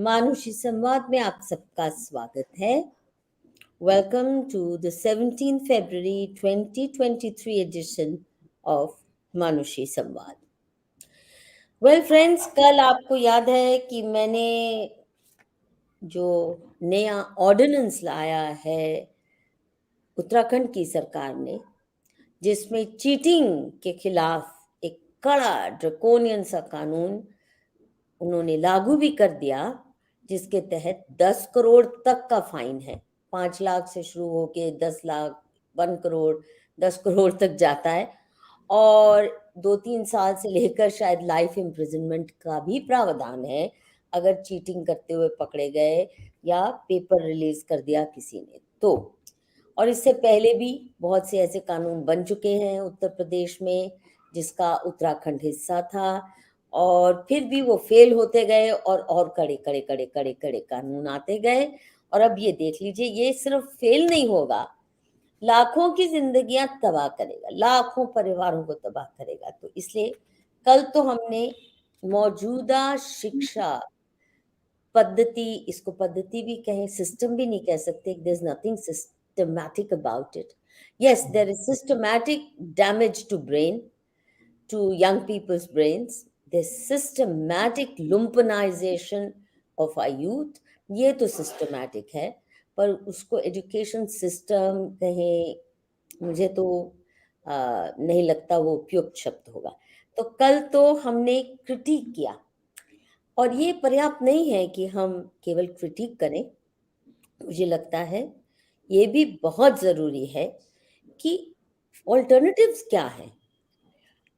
मानुषी संवाद में आप सबका स्वागत है। Welcome to the 17 February 2023 edition of Manushi Samvad. Well friends, कल आपको याद है कि मैंने जो नया ऑर्डिनेंस लाया है उत्तराखंड की सरकार ने, जिसमें चीटिंग के खिलाफ एक कड़ा ड्रकोनियन सा कानून उन्होंने लागू भी कर दिया, जिसके तहत 10 करोड़ तक का फाइन है। 5 लाख से शुरू होके 10 लाख, 1 करोड़, 10 करोड़ तक जाता है, और 2-3 साल से लेकर शायद लाइफ इम्प्रिजनमेंट का भी प्रावधान है अगर चीटिंग करते हुए पकड़े गए या पेपर रिलीज कर दिया किसी ने तो। और इससे पहले भी बहुत से ऐसे कानून बन चुके हैं उत्तर प्रदेश में, जिसका उत्तराखंड हिस्सा था, और फिर भी वो फेल होते गए और कड़े कड़े कड़े कड़े कड़े कानून आते गए। और अब ये देख लीजिए, ये सिर्फ फेल नहीं होगा, लाखों की जिंदगियां तबाह करेगा, लाखों परिवारों को तबाह करेगा। तो इसलिए कल तो हमने मौजूदा शिक्षा पद्धति, इसको पद्धति भी कहें, सिस्टम भी नहीं कह सकते, there is nothing systematic about it. Yes, there is systematic damage to brain, to young people's brains, this systematic lumpenization of our youth, ये तो सिस्टमैटिक है, पर उसको एजुकेशन सिस्टम कहें, मुझे तो नहीं लगता वो उपयुक्त शब्द होगा। तो कल तो हमने क्रिटिक किया, और ये पर्याप्त नहीं है कि हम केवल क्रिटिक करें। मुझे लगता है ये भी बहुत ज़रूरी है कि ऑल्टरनेटिव्स क्या हैं।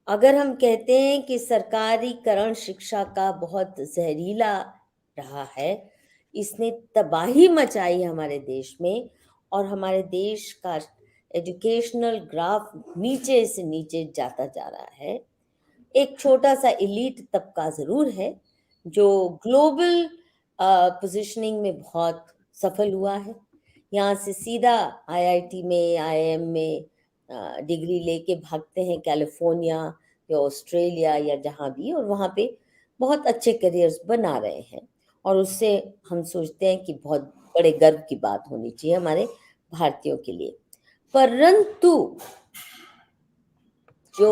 अगर हम कहते हैं कि सरकारीकरण शिक्षा का बहुत जहरीला रहा है, इसने तबाही मचाई हमारे देश में, और हमारे देश का एजुकेशनल ग्राफ नीचे से नीचे जाता जा रहा है। एक छोटा सा एलीट तबका ज़रूर है जो ग्लोबल पोजीशनिंग में बहुत सफल हुआ है। यहाँ से सीधा आईआईटी में, आईआईएम में डिग्री लेके भागते हैं कैलिफोर्निया या ऑस्ट्रेलिया या जहाँ भी, और वहाँ पे बहुत अच्छे करियर्स बना रहे हैं, और उससे हम सोचते हैं कि बहुत बड़े गर्व की बात होनी चाहिए हमारे भारतीयों के लिए। परंतु जो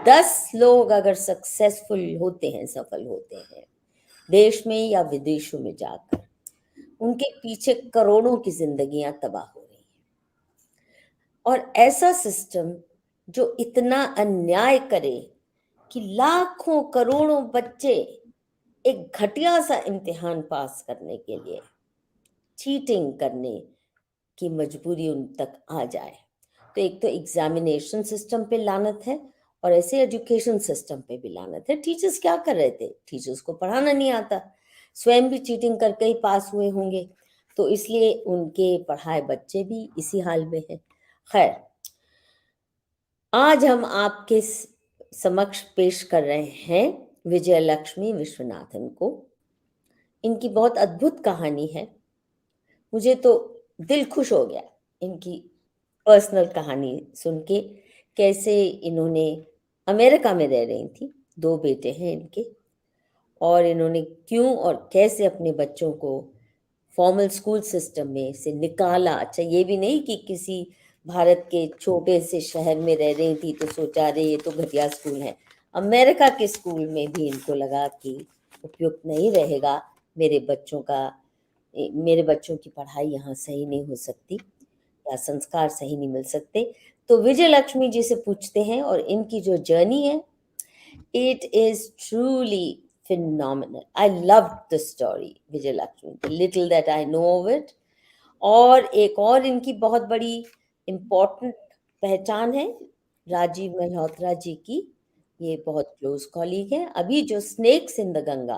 10 लोग अगर सक्सेसफुल होते हैं, सफल होते हैं देश में या विदेशों में जाकर, उनके पीछे करोड़ों की जिंदगियां तबाह हो रही हैं। और ऐसा सिस्टम जो इतना अन्याय करे कि लाखों करोड़ों बच्चे एक घटिया सा इम्तिहान पास करने के लिए चीटिंग करने की मजबूरी उन तक आ जाए, तो एक तो एग्जामिनेशन सिस्टम पे लानत है, और ऐसे एजुकेशन सिस्टम पे भी लानत है। टीचर्स क्या कर रहे थे? टीचर्स को पढ़ाना नहीं आता, स्वयं भी चीटिंग करके ही पास हुए होंगे, तो इसलिए उनके पढ़ाए बच्चे भी इसी हाल में हैं। खैर, आज हम आपके समक्ष पेश कर रहे हैं विजय लक्ष्मी विश्वनाथन को। इनकी बहुत अद्भुत कहानी है, मुझे तो दिल खुश हो गया इनकी पर्सनल कहानी सुन के। कैसे इन्होंने, अमेरिका में रह रही थी, 2 बेटे हैं इनके, और इन्होंने क्यों और कैसे अपने बच्चों को फॉर्मल स्कूल सिस्टम में से निकाला। अच्छा, ये भी नहीं कि किसी भारत के छोटे से शहर में रह रही थी तो सोचा रहे ये तो घटिया स्कूल है। अमेरिका के स्कूल में भी इनको लगा कि उपयुक्त नहीं रहेगा, मेरे बच्चों की पढ़ाई यहाँ सही नहीं हो सकती या संस्कार सही नहीं मिल सकते। तो विजय लक्ष्मी जी से पूछते हैं, और इनकी जो जर्नी है, it is truly phenomenal. I loved the story, Vijay Lakshmi, the little that I know of it. और एक और इनकी बहुत बड़ी इम्पोर्टेंट पहचान है राजीव मल्होत्रा जी की, ये बहुत क्लोज कॉलीग है। अभी जो स्नेक्स इन द गंगा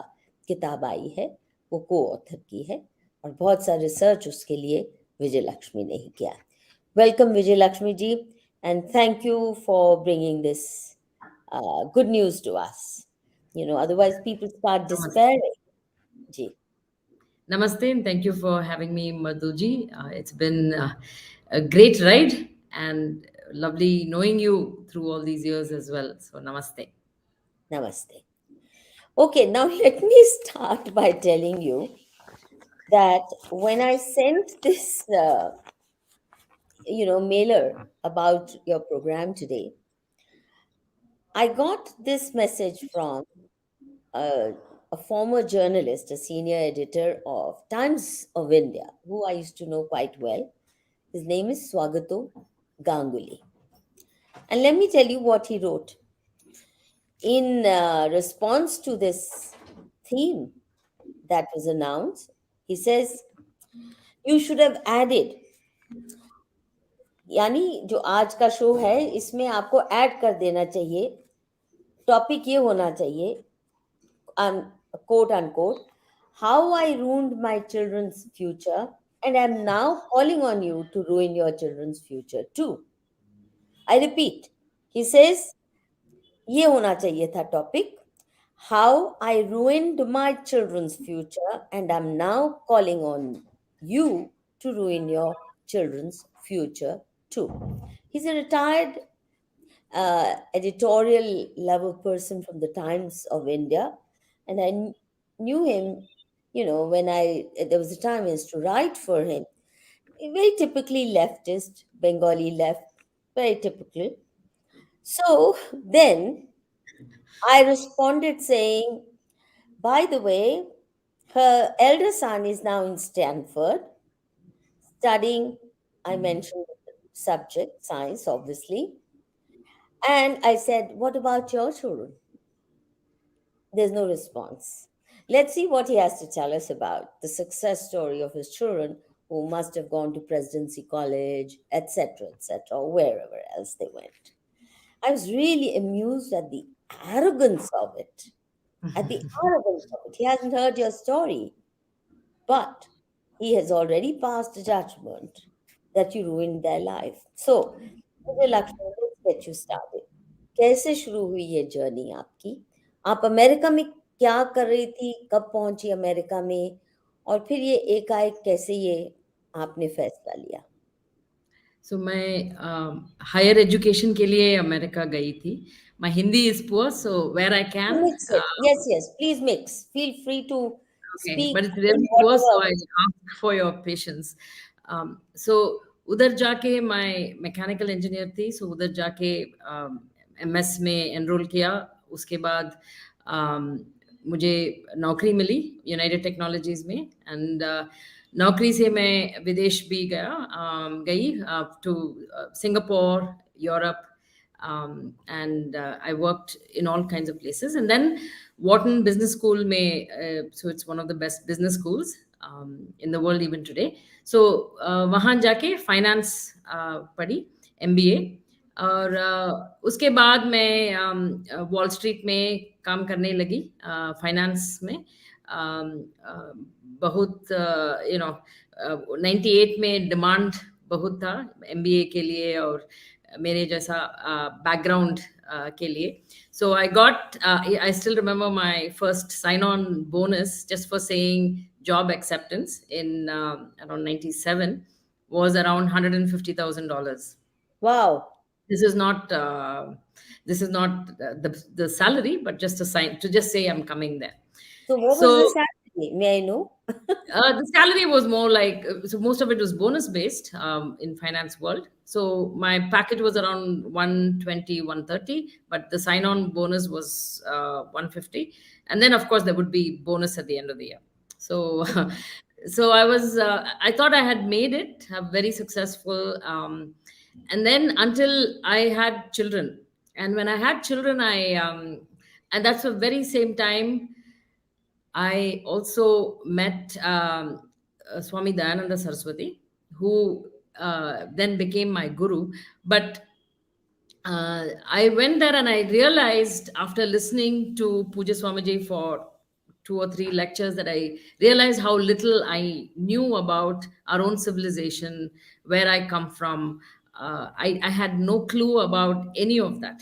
किताब आई है वो को ऑथर की है, और बहुत सा रिसर्च उसके लिए विजय लक्ष्मी ने ही किया। Welcome Vijay Lakshmi ji, and thank you for bringing this good news to us. Otherwise people start despairing. Ji. Namaste, and thank you for having me, Madhuji. It's been a great ride and lovely knowing you through all these years as well. So, namaste. Namaste. Okay, now let me start by telling you that when I sent this, mailer about your program today, I got this message from a, a former journalist, a senior editor of Times of India, who I used to know quite well. His name is Swagato Ganguly. And let me tell you what he wrote. In response to this theme that was announced, he says, you should have added, यानी जो आज का show है इसमें आपको add कर देना चाहिए, टॉपिक ये होना चाहिए, quote unquote, how I ruined my children's future and am now calling on you to ruin your children's future too. I repeat, he says, ये होना चाहिए था topic, how I ruined my children's future and I'm now calling on you to ruin your children's future too. He's a retired editorial level person from the Times of India, and I knew him. When there was a time I used to write for him. Very typically leftist, Bengali left, very typical. So then I responded saying, by the way, her elder son is now in Stanford studying, I mentioned the subject, science, obviously. And I said, what about your children? There's no response. Let's see what he has to tell us about the success story of his children who must have gone to Presidency College, etc., or wherever else they went. I was really amused at the arrogance of it. At the arrogance of it. He hasn't heard your story, but he has already passed a judgment that you ruined their life. So, Mujhe Lakshmi, let's get you started. कैसे शुरू हुई ये journey आपकी? आप America में क्या कर रही थी? कब पहुंची अमेरिका में? और फिर ये एकाएक कैसे ये आपने फैसला लिया? सो मैं हायर एजुकेशन के लिए अमेरिका गई थी. My Hindi is poor, so where I can. Mix it. Yes, yes. Please mix. Feel free to Okay, speak but it's in really poor, so whatever. I ask for your patience. So उधर जाके मैं mechanical engineer थी, so उधर जाके MS में enrol किया. उसके बाद मुझे नौकरी मिली यूनाइटेड टेक्नोलॉजीज में, एंड नौकरी से मैं विदेश भी गई to Singapore, Europe, and I worked in all kinds of places. And then Wharton Business School so it's one of the best business schools in the world even today. So वहाँ जाके finance पढ़ी, MBA. और उसके बाद मैं wall street में काम करने लगी फाइनेंस में. बहुत 98 में डिमांड बहुत था MBA के लिए और मेरे जैसा बैकग्राउंड के लिए. So I still remember my first sign-on bonus just for saying job acceptance in around 97 was around $150,000. Wow. This is not the salary, but just a sign to just say I'm coming there. So what was the So salary? May I know? the salary was more like, so most of it was bonus based in finance world. So my package was around 120, 130, but the sign on bonus was 150. And then of course there would be bonus at the end of the year. So so I thought I had made it very successful. And then until I had children, and when I had children, and that's the very same time I also met Swami Dayananda Saraswati, who then became my guru. But I went there and I realized after listening to Puja Swamiji for 2 or 3 lectures that I realized how little I knew about our own civilization, where I come from. I had no clue about any of that.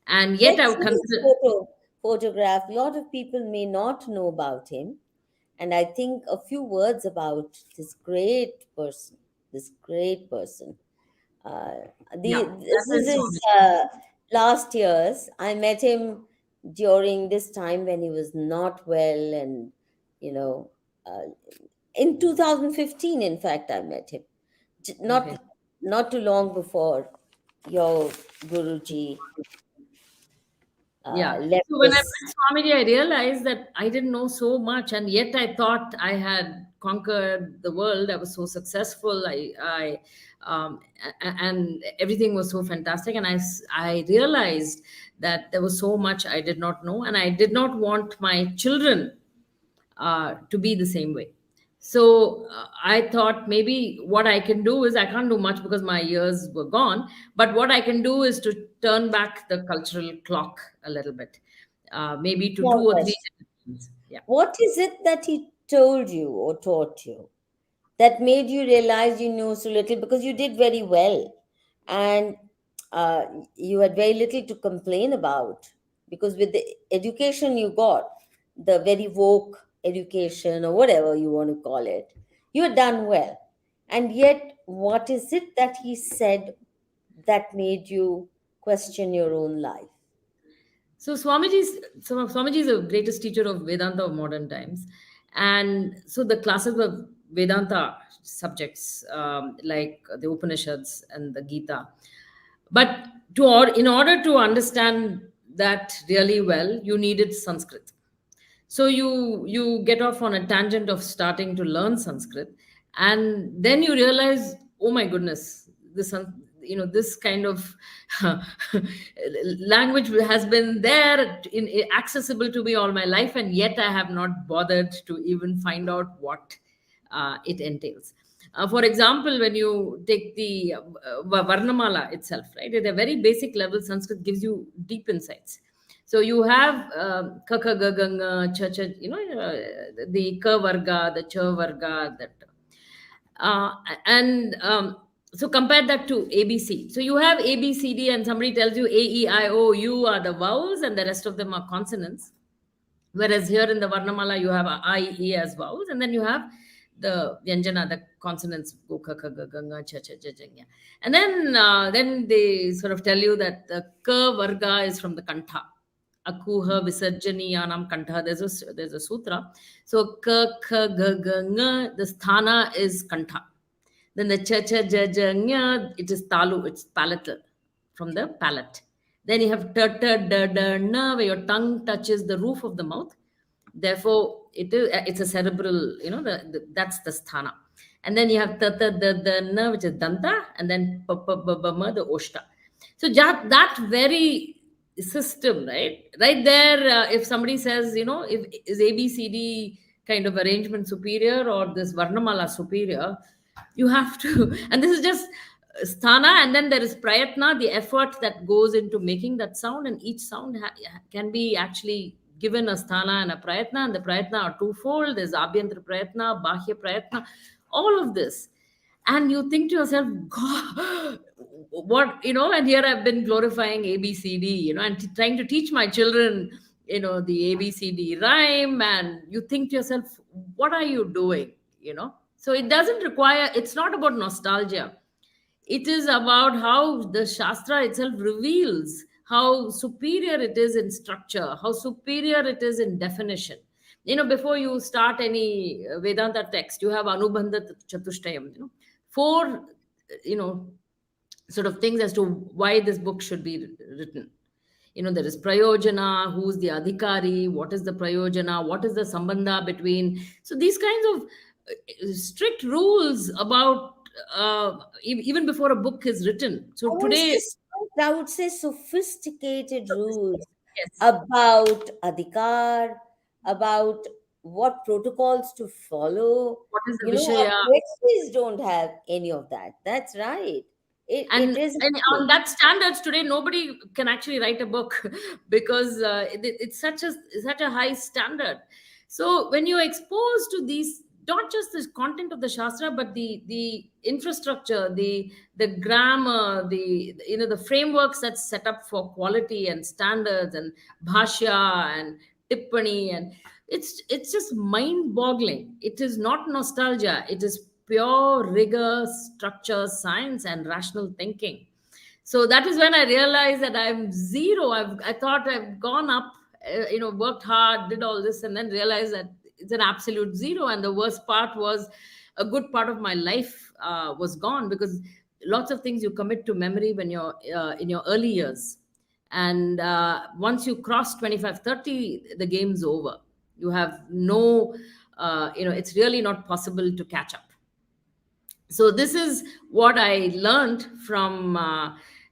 And yet I Let's would see this consider. photograph. A lot of people may not know about him. And I think a few words about this great person. This great person. Yeah, This that is is his Swamiji. last years. I met him during this time when he was not well, and you know, uh, In 2015, in fact, I met him. Okay. Not too long before your Guruji Yeah. left So when I this. met Swamiji, I realized that I didn't know so much, and yet I thought I had conquered the world. I was so successful. And everything was so fantastic. And I realized that there was so much I did not know, and I did not want my children to be the same way. So I thought maybe what I can do is, I can't do much because my years were gone, but what I can do is to turn back the cultural clock a little bit, maybe to two Small or three question. generations. Yeah. What is it that he told you or taught you that made you realize you knew so little? Because you did very well, and uh, you had very little to complain about, because with the education you got, the very woke education or whatever you want to call it, you had done well. And yet, what is it that he said that made you question your own life? Swamiji is the greatest teacher of Vedanta of modern times, and so the classes of Vedanta subjects, like the Upanishads and the Gita. But in order to understand that really well, you needed Sanskrit. So you get off on a tangent of starting to learn Sanskrit, and then you realize, oh my goodness, this kind of language has been there, accessible to me all my life, and yet I have not bothered to even find out what it entails. For example, when you take the Varnamala itself, right, at a very basic level, Sanskrit gives you deep insights. So you have kaka gaganga cha cha, the ka varga, the cha varga, that, uh, and so compare that to ABC. So you have ABCD, and somebody tells you AEIOU are the vowels, and the rest of them are consonants. Whereas here in the Varnamala, you have I, E as vowels, and then you have the Vyanjana, the consonants, go, ka, ka, ga, ga, nga, cha, cha, cha, cha, nya. And then they sort of tell you that the ka varga is from the kantha. Akuha visarjaniyanam kantha. There's a sutra. So ka, ka, ga, ga, nga, the sthana is kantha. Then the cha cha ja ja nya, it is talu, it's palatal, from the palate. Then you have ta ta da da na, where your tongue touches the roof of the mouth. Therefore, it's a cerebral, that's the sthana. And then you have ta ta da da na, which is danta, and then pa pa ba ba ma, the oshta. So that very system, right there, if somebody says, if is ABCD kind of arrangement superior or this Varnamala superior, you have to and this is just sthana, and then there is prayatna, the effort that goes into making that sound, and each sound can be actually given a sthana and a prayatna, and the prayatna are twofold. There's abhyantara prayatna, bahya prayatna, all of this. And you think to yourself, God, what, and here I've been glorifying ABCD, and trying to teach my children, the ABCD rhyme, and you think to yourself, what are you doing, so it doesn't require, it's not about nostalgia. It is about how the Shastra itself reveals how superior it is in structure, how superior it is in definition. Before you start any Vedanta text, you have Anubandha Chatushtayam, four, you know, sort of things as to why this book should be written. There is prayojana, who's the adhikari, what is the prayojana, what is the sambandha between. So these kinds of strict rules about, even before a book is written. I So would today, say, I would say sophisticated rules yes, about adhikar, about what protocols to follow. what is the Our Vishaya? questions don't have any of that. That's right. It and is and a on that standards today, nobody can actually write a book because it's such a high standard. So when you're exposed to these, not just the content of the shastra, but the infrastructure, the grammar, the frameworks that's set up for quality and standards and bhashya and tippani, and it's just mind boggling. It is not nostalgia, it is pure rigor, structure, science, and rational thinking. So that is when I realized that I'm zero. I thought I've gone up, worked hard, did all this, and then realized that it's an absolute zero. And the worst part was, a good part of my life was gone, because lots of things you commit to memory when you're in your early years, and once you cross 25, 30, the game's over. You have no it's really not possible to catch up. So this is what I learned from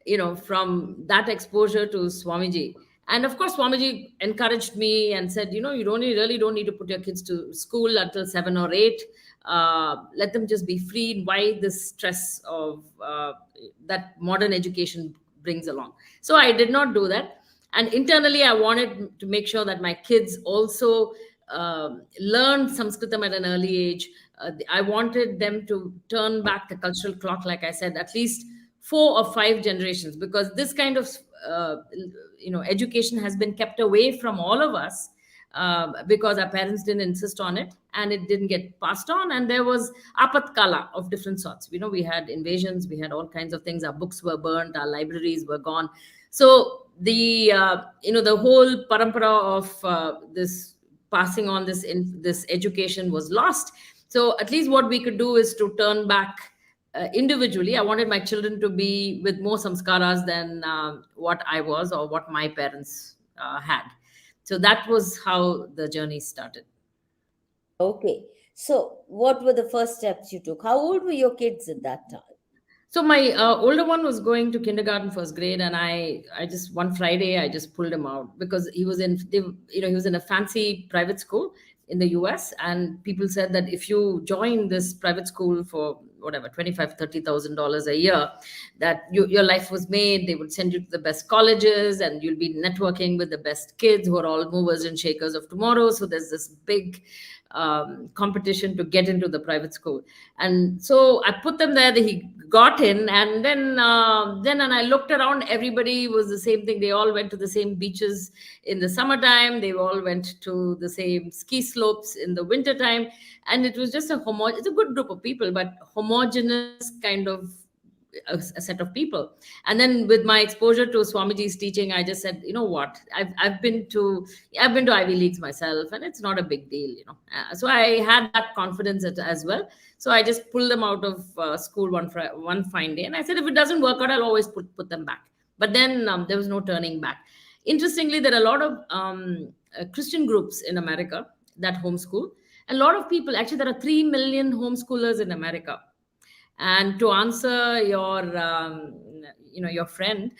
that exposure to Swamiji. And of course, Swamiji encouraged me and said, you really don't need to put your kids to school until 7 or 8. Let them just be free. Why this stress of that modern education brings along? So I did not do that. And internally, I wanted to make sure that my kids also learned Sanskritam at an early age. I wanted them to turn back the cultural clock, like I said, at least 4 or 5 generations, because this kind of education has been kept away from all of us, because our parents didn't insist on it, and it didn't get passed on. And there was apatkala of different sorts. We had invasions, we had all kinds of things. Our books were burnt, our libraries were gone. So the whole parampara of this passing on this education was lost. So at least what we could do is to turn back individually. I wanted my children to be with more samskaras than what I was or what my parents had. So that was how the journey started. Okay. So, what were the first steps you took? How old were your kids at that time? So my older one was going to kindergarten, first grade, and I just, one Friday I just pulled him out, because he was he was in a fancy private school in the US, and people said that if you join this private school for whatever, 25-30,000 dollars a year, that your life was made. They would send you to the best colleges, and you'll be networking with the best kids who are all movers and shakers of tomorrow. So there's this big competition to get into the private school. And so I put them there. He got in, and then and I looked around, everybody was the same thing. They all went to the same beaches in the summertime, they all went to the same ski slopes in the wintertime. And it was just it's a good group of people, but homogeneous kind of a set of people. And then with my exposure to Swamiji's teaching, I just said, you know what, I've been to Ivy Leagues myself, and it's not a big deal. So I had that confidence as well. So I just pulled them out of school one fine day, and I said, if it doesn't work out, I'll always put them back. But then there was no turning back. Interestingly, there are a lot of Christian groups in America that homeschool. A lot of people, actually, there are 3 million homeschoolers in America. And to answer your friend,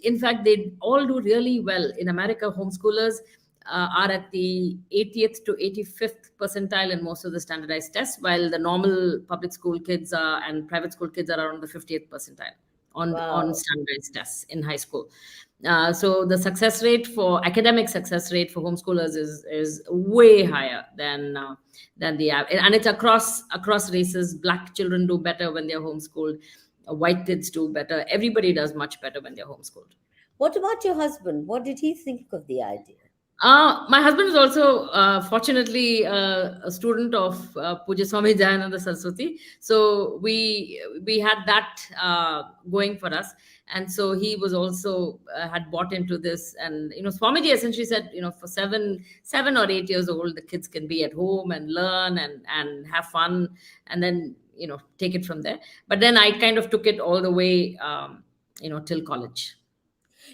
in fact, they all do really well in America. Homeschoolers are at the 80th to 85th percentile in most of the standardized tests, while the normal public school kids and private school kids are around the 50th percentile on Wow. standardized tests in high school. So the academic success rate for homeschoolers is way higher than the average, and it's across races. Black children do better when they're homeschooled. White kids do better. Everybody does much better when they're homeschooled. What about your husband? What did he think of the idea? My husband is also, fortunately, a student of Puja Swami Dayananda Saraswati. So we had that going for us, and so he was also had bought into this. And Swamiji essentially said, for 7 or 8 years old, the kids can be at home and learn and have fun, and then take it from there. But then I kind of took it all the way, till college.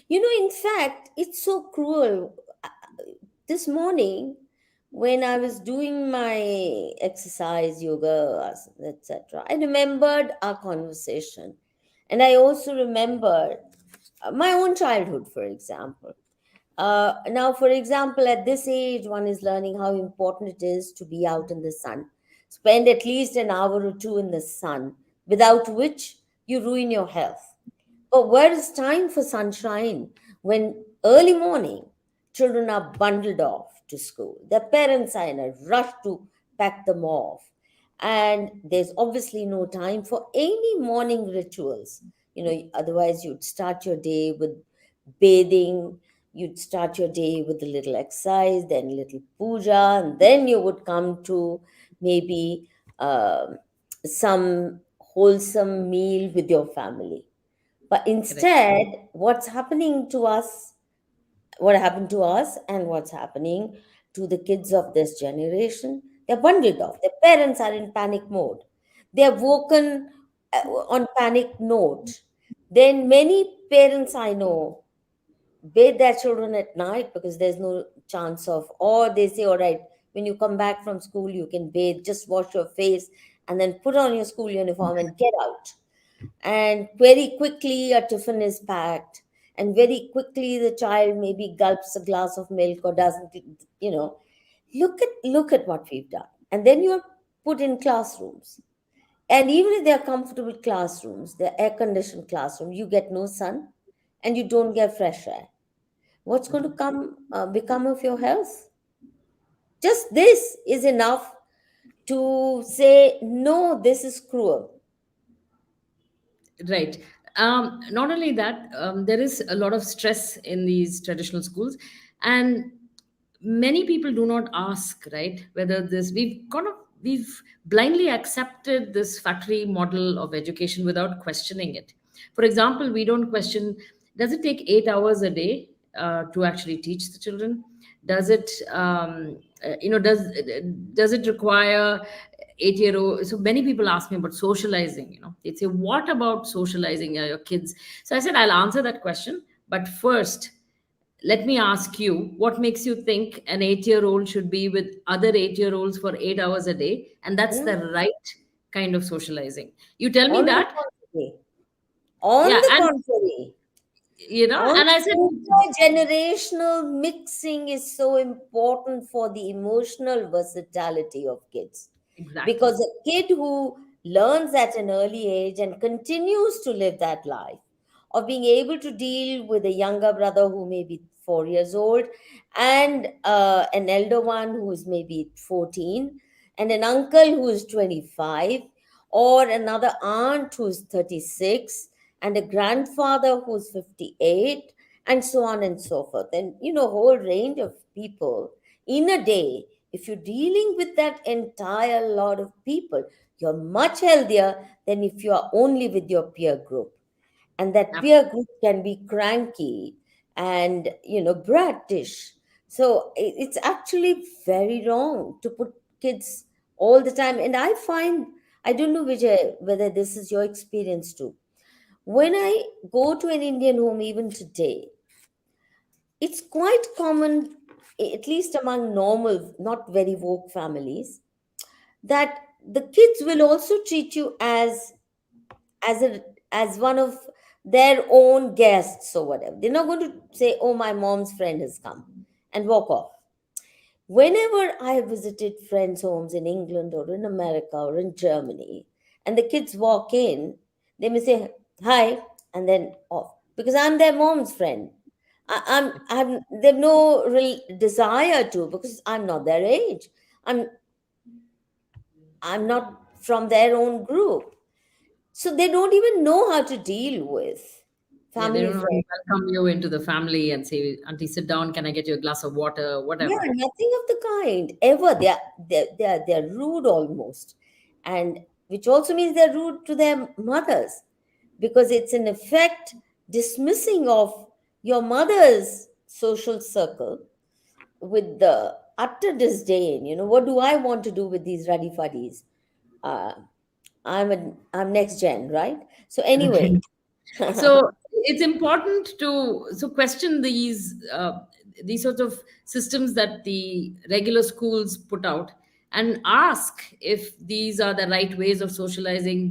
In fact, it's so cruel. This morning, when I was doing my exercise, yoga, etc., I remembered our conversation. And I also remembered my own childhood, for example. Now, for example, at this age, one is learning how important it is to be out in the sun. Spend at least an hour or two in the sun, without which you ruin your health. But where is time for sunshine when early morning children are bundled off to school? Their parents are in a rush to pack them off. And there's obviously no time for any morning rituals. Otherwise, you'd start your day with bathing, you'd start your day with a little exercise, then a little puja, and then you would come to maybe some wholesome meal with your family. But Correct. instead, what happened to us and what's happening to the kids of this generation. They're bundled off. Their parents are in panic mode. They're woken on panic note. Then many parents I know bathe their children at night because there's no chance of, or they say, all right, when you come back from school, you can bathe, just wash your face and then put on your school uniform and get out. And very quickly a tiffin is packed, and very quickly the child maybe gulps a glass of milk or doesn't, you know. Look at what we've done. And then you're put in classrooms, and even if they're comfortable classrooms, they're air conditioned classroom, you get no sun and you don't get fresh air. What's going to become of your health? Just this is enough to say no, this is cruel. Right. Not only that, there is a lot of stress in these traditional schools, and many people do not ask, right, whether this we've blindly accepted this factory model of education without questioning it. For example, we don't question, does it take 8 hours a day to actually teach the children? Does it does it require 8 year old? So many people ask me about socializing. They'd say, what about socializing your kids? So I said, I'll answer that question, but first let me ask you, what makes you think an 8 year old should be with other 8 year olds for 8 hours a day, and that's Yeah. the right kind of socializing? You tell me On the that. contrary, on Yeah. the And contrary, on and I said, intergenerational mixing is so important for the emotional versatility of kids. exactly. Because a kid who learns at an early age and continues to live that life of being able to deal with a younger brother who may be 4 years old, and an elder one who is maybe 14, and an uncle who is 25, or another aunt who's 36, and a grandfather who's 58, and so on and so forth. And, a whole range of people in a day. If you're dealing with that entire lot of people, you're much healthier than if you are only with your peer group. And that peer group can be cranky and, bratish. So it's actually very wrong to put kids all the time. And I find, I don't know, Vijay, whether this is your experience too. When I go to an Indian home, even today, it's quite common, at least among normal, not very woke families, that the kids will also treat you as a as one of their own guests or whatever. They're not going to say, "Oh, my mom's friend has come," and walk off. Whenever I have visited friends' homes in England or in America or in Germany, and the kids walk in, they may say hi and then off because I'm their mom's friend. They've no real desire to, because I'm not their age. I'm I'm not from their own group. So they don't even know how to deal with Yeah, they family don't friends. want to welcome you into the family and say, Auntie, sit down, can I get you a glass of water, Yeah, whatever. nothing of the kind ever. They're rude almost, and which also means they're rude to their mothers, because it's in effect dismissing of your mother's social circle with the utter disdain. What do I want to do with these ruddy fuddies? Uh, I'm next gen, right? So anyway, Right. So it's important to question these sorts of systems that the regular schools put out, and ask if these are the right ways of socializing.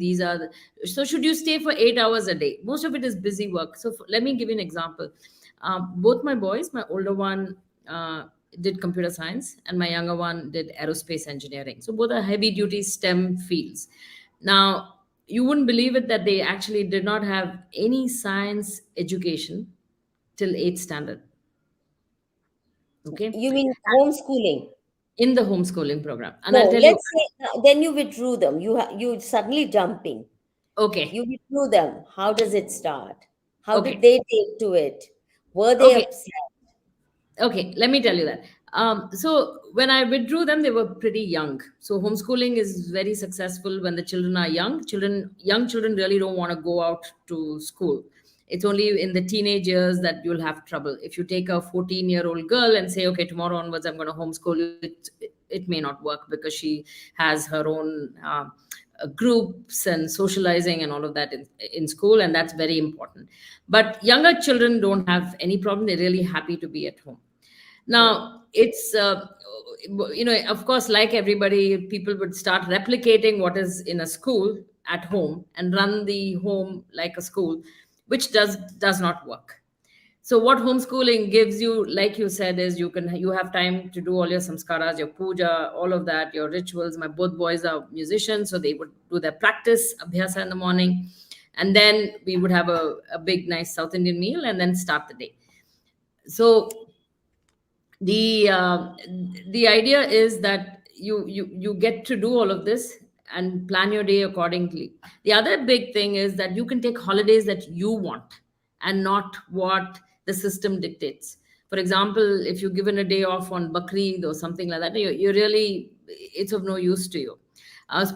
So should you stay for 8 hours a day? Most of it is busy work. So let me give you an example. Both my boys, my older one did computer science, and my younger one did aerospace engineering. So both are heavy duty STEM fields. Now, you wouldn't believe it that they actually did not have any science education till 8th standard. Okay. you mean homeschooling? In the homeschooling program. And No, I'll tell you. let's say then you withdrew them. You suddenly jumping. You Okay. withdrew them. How does it start? How did Okay. they take to it? Were they Okay. upset? Okay, let me tell you that. So when I withdrew them, they were pretty young. So homeschooling is very successful when the children are young. Young children really don't want to go out to school. It's only in the teenage years that you'll have trouble. If you take a 14-year-old girl and say, okay, tomorrow onwards I'm going to homeschool you, it may not work, because she has her own groups and socializing and all of that in school, and that's very important. But younger children don't have any problem. They're really happy to be at home. Hmm. Now, it's, of course, like everybody, people would start replicating what is in a school at home and run the home like a school, which does not work. So what homeschooling gives you, like you said, is you have time to do all your samskaras, your puja, all of that, your rituals. My both boys are musicians, so they would do their practice abhyasa in the morning, and then we would have a big nice South Indian meal and then start the day. So the uh, the idea is that you get to do all of this and plan your day accordingly. The other big thing is that you can take holidays that you want and not what the system dictates. For example, if you're given a day off on Bakrid or something like that, you really, it's of no use to you.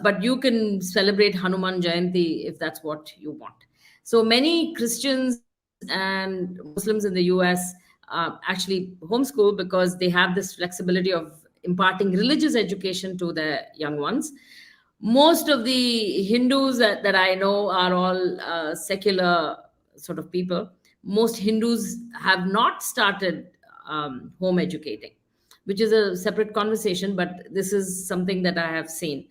But you can celebrate Hanuman Jayanti if that's what you want. So many Christians and Muslims in the US actually homeschool because they have this flexibility of imparting religious education to their young ones. Most of the Hindus that I know are all secular sort of people. Most Hindus have not started home educating, which is a separate conversation, but this is something that I have seen.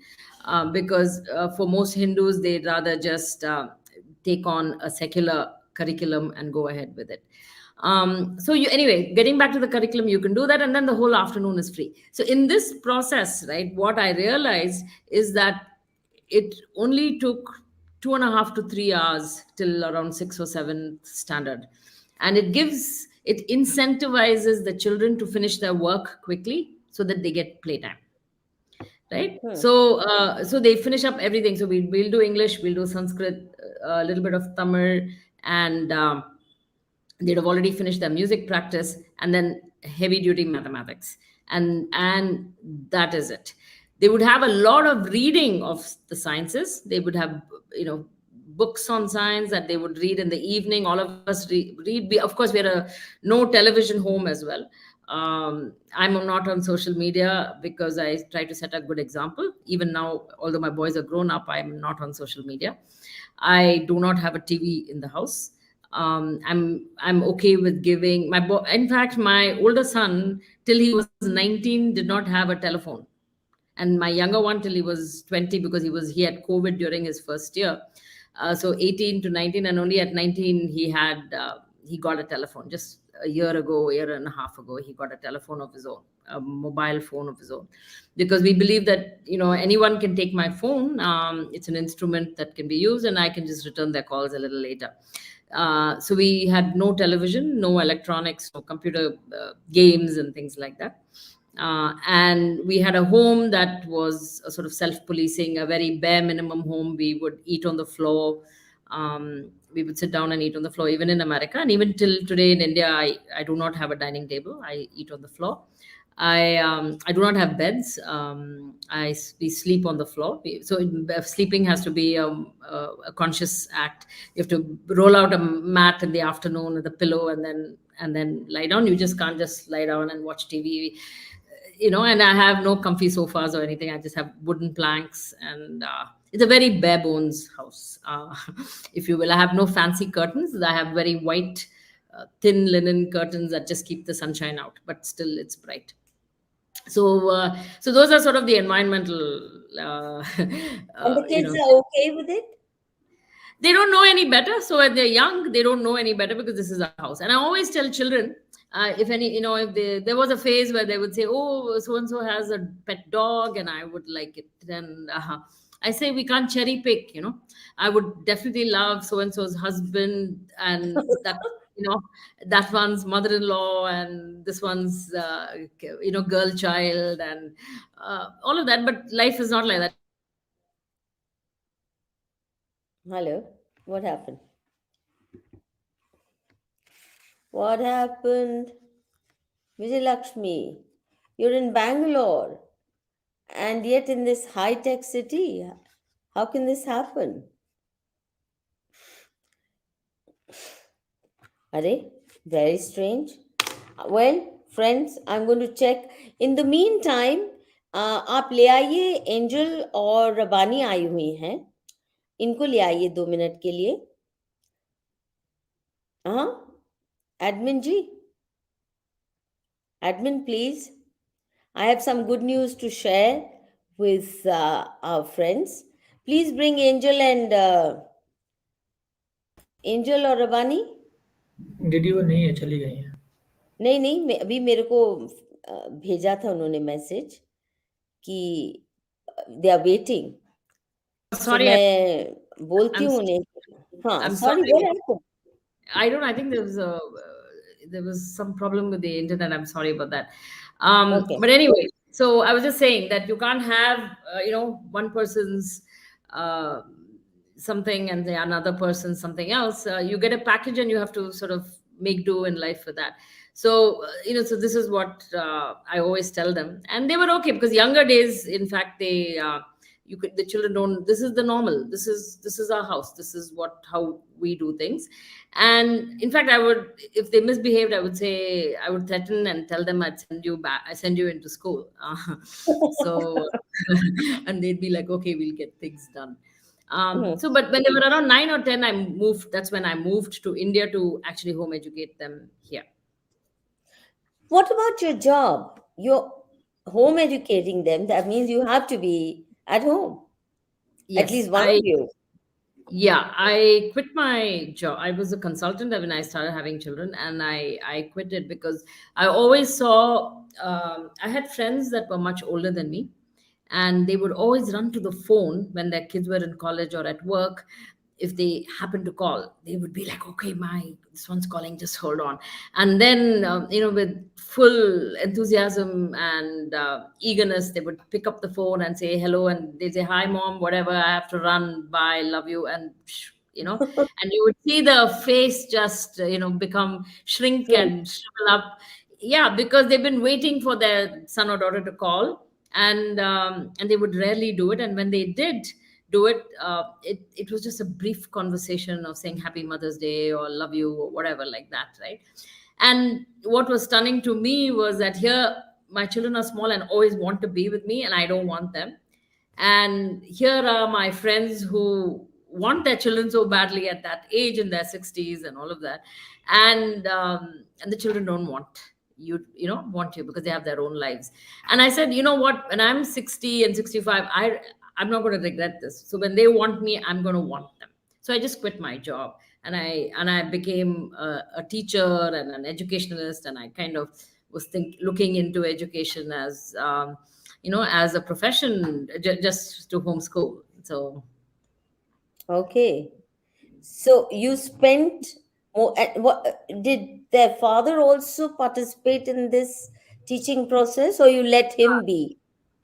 Because for most Hindus, they'd rather just take on a secular curriculum and go ahead with it. So you, anyway, getting back to the curriculum, you can do that, and then the whole afternoon is free. So in this process, right, what I realized is that it only took 2.5 to 3 hours till around 6 or 7 standard, and it incentivizes the children to finish their work quickly so that they get playtime, right? Hmm. So they finish up everything. So we'll do English, we'll do Sanskrit, a little bit of Tamil, and they'd have already finished their music practice, and then heavy duty mathematics, and that is it. They would have a lot of reading of the sciences. They would have, books on science that they would read in the evening. All of us read. Of course, we had a no television home as well. I'm not on social media because I try to set a good example. Even now, although my boys are grown up, I'm not on social media. I do not have a TV in the house. I'm okay with giving in fact, my older son, till he was 19, did not have a telephone, and my younger one till he was 20, because he had COVID during his first year. So 18 to 19, and only at 19 he got a telephone. Just a year and a half ago, he got a telephone of his own, a mobile phone of his own, because we believe that anyone can take my phone. It's an instrument that can be used, and I can just return their calls a little later. So we had no television, no electronics, no computer games and things like that. And we had a home that was a sort of self-policing, a very bare minimum home. We would eat on the floor. We would sit down and eat on the floor, even in America. And even till today in India, I do not have a dining table. I eat on the floor. I do not have beds. We sleep on the floor. Sleeping has to be a conscious act. You have to roll out a mat in the afternoon with a pillow, and then lie down. You just can't just lie down and watch TV. And I have no comfy sofas or anything. I just have wooden planks, and it's a very bare bones house, if you will. I have no fancy curtains. I have very white, thin linen curtains that just keep the sunshine out, but still it's bright. So those are sort of the environmental, And the you kids know, are okay with it? they don't know any better. So when they're young, they don't know any better, because this is a house. And I always tell children, if there was a phase where they would say, oh, so and so has a pet dog and I would like it, then I say we can't cherry pick. I would definitely love so and so's husband, and that one's mother-in-law, and this one's girl child, and all of that. But life is not like that. Life is very simple. Hello? What happened? What happened? Vijayalakshmi, you're in Bangalore and yet in this high tech city. How can this happen? Array, very strange. Well, friends, I'm going to check. In the meantime, आप ले आइए angel और रबानी आई हुई हैं, इनको ले आइए 2 minute के लिए. हाँ, admin ji, admin please. I have some good news to share with our friends. Please bring Angel and Angel or Rabani. दीदी वो नहीं है, चली गई है. नहीं नहीं, अभी मेरे को भेजा था उन्होंने मैसेज कि they are waiting. So Sorry, मैं बोलती I'm हूँ उन्हें. हाँ, I'm सॉरी, sorry. बोल. I don't. I think there was some problem with the internet. I'm sorry about that. Okay. But anyway, so I was just saying that you can't have one person's uh, something and the another person's something else. You get a package and you have to sort of make do in life with that. So so this is what I always tell them, and they were okay because younger days, in fact, they. The children don't, this is the normal, this is our house, this is how we do things. And in fact, I would, if they misbehaved, I would threaten and tell them I'd send you back, I send you into school. So and they'd be like, okay, we'll get things done. Mhm. So but when they were around 9 or 10, that's when I moved to India to actually home educate them here. What about your job? You're home educating them. That means you have to be at home. At Yes, least one of you. yeah, I quit my job. I was a consultant when I started having children, and I quit it because I always saw I had friends that were much older than me, and they would always run to the phone when their kids were in college or at work. If they happened to call, they would be like, okay, my this one's calling, just hold on. And then with full enthusiasm and eagerness, they would pick up the phone and say hello, and they say, hi mom, whatever, I have to run, bye, love you. And and you would see the face just become shrink True. and shrivel up. Yeah, because they've been waiting for their son or daughter to call, and they would rarely do it. And when they did do it, it was just a brief conversation of saying happy Mother's Day or love you or whatever, like that, right? And what was stunning to me was that here my children are small and always want to be with me, and I don't want them. And here are my friends who want their children so badly at that age, in their 60s and all of that. And the children don't want want you because they have their own lives. And I said, you know what, when I'm 60 and 65, I'm not going to regret this. So when they want me, I'm going to want them. So I just quit my job, and I became a teacher and an educationalist, and I kind of was looking into education as as a profession, just to homeschool. So Okay. So you spent more. What did their father also participate in this teaching process, or you let him be?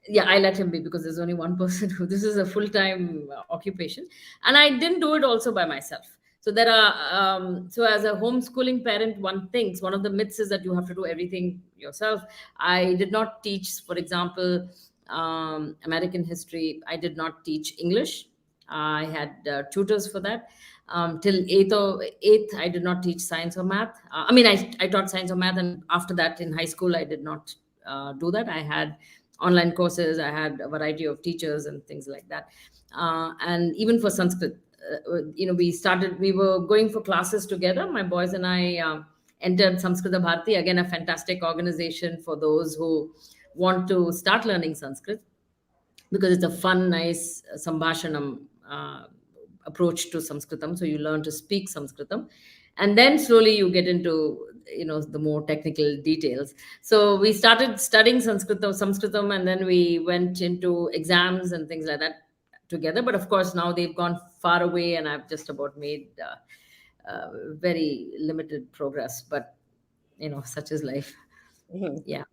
yeah, I let him be because there's only one person who, this is a full-time occupation, and I didn't do it also by myself. So there are so as a homeschooling parent, one thinks, one of the myths is that you have to do everything yourself. I did not teach, for example, American history. I did not teach English. I had tutors for that. Till eighth, I did not teach science or math. I taught science or math, and after that, in high school, I did not do that. I had online courses. I had a variety of teachers and things like that. And even for Sanskrit, we were going for classes together. My boys and I entered Samskrita Bharathi, again, a fantastic organization for those who want to start learning Sanskrit, because it's a fun, nice sambhashanam approach to Sanskritam. So you learn to speak Sanskritam, and then slowly you get into the more technical details. So we started studying Sanskritam, and then we went into exams and things like that together. But of course, now they've gone far away, and I've just about made very limited progress. But such is life. Mhm. Yeah.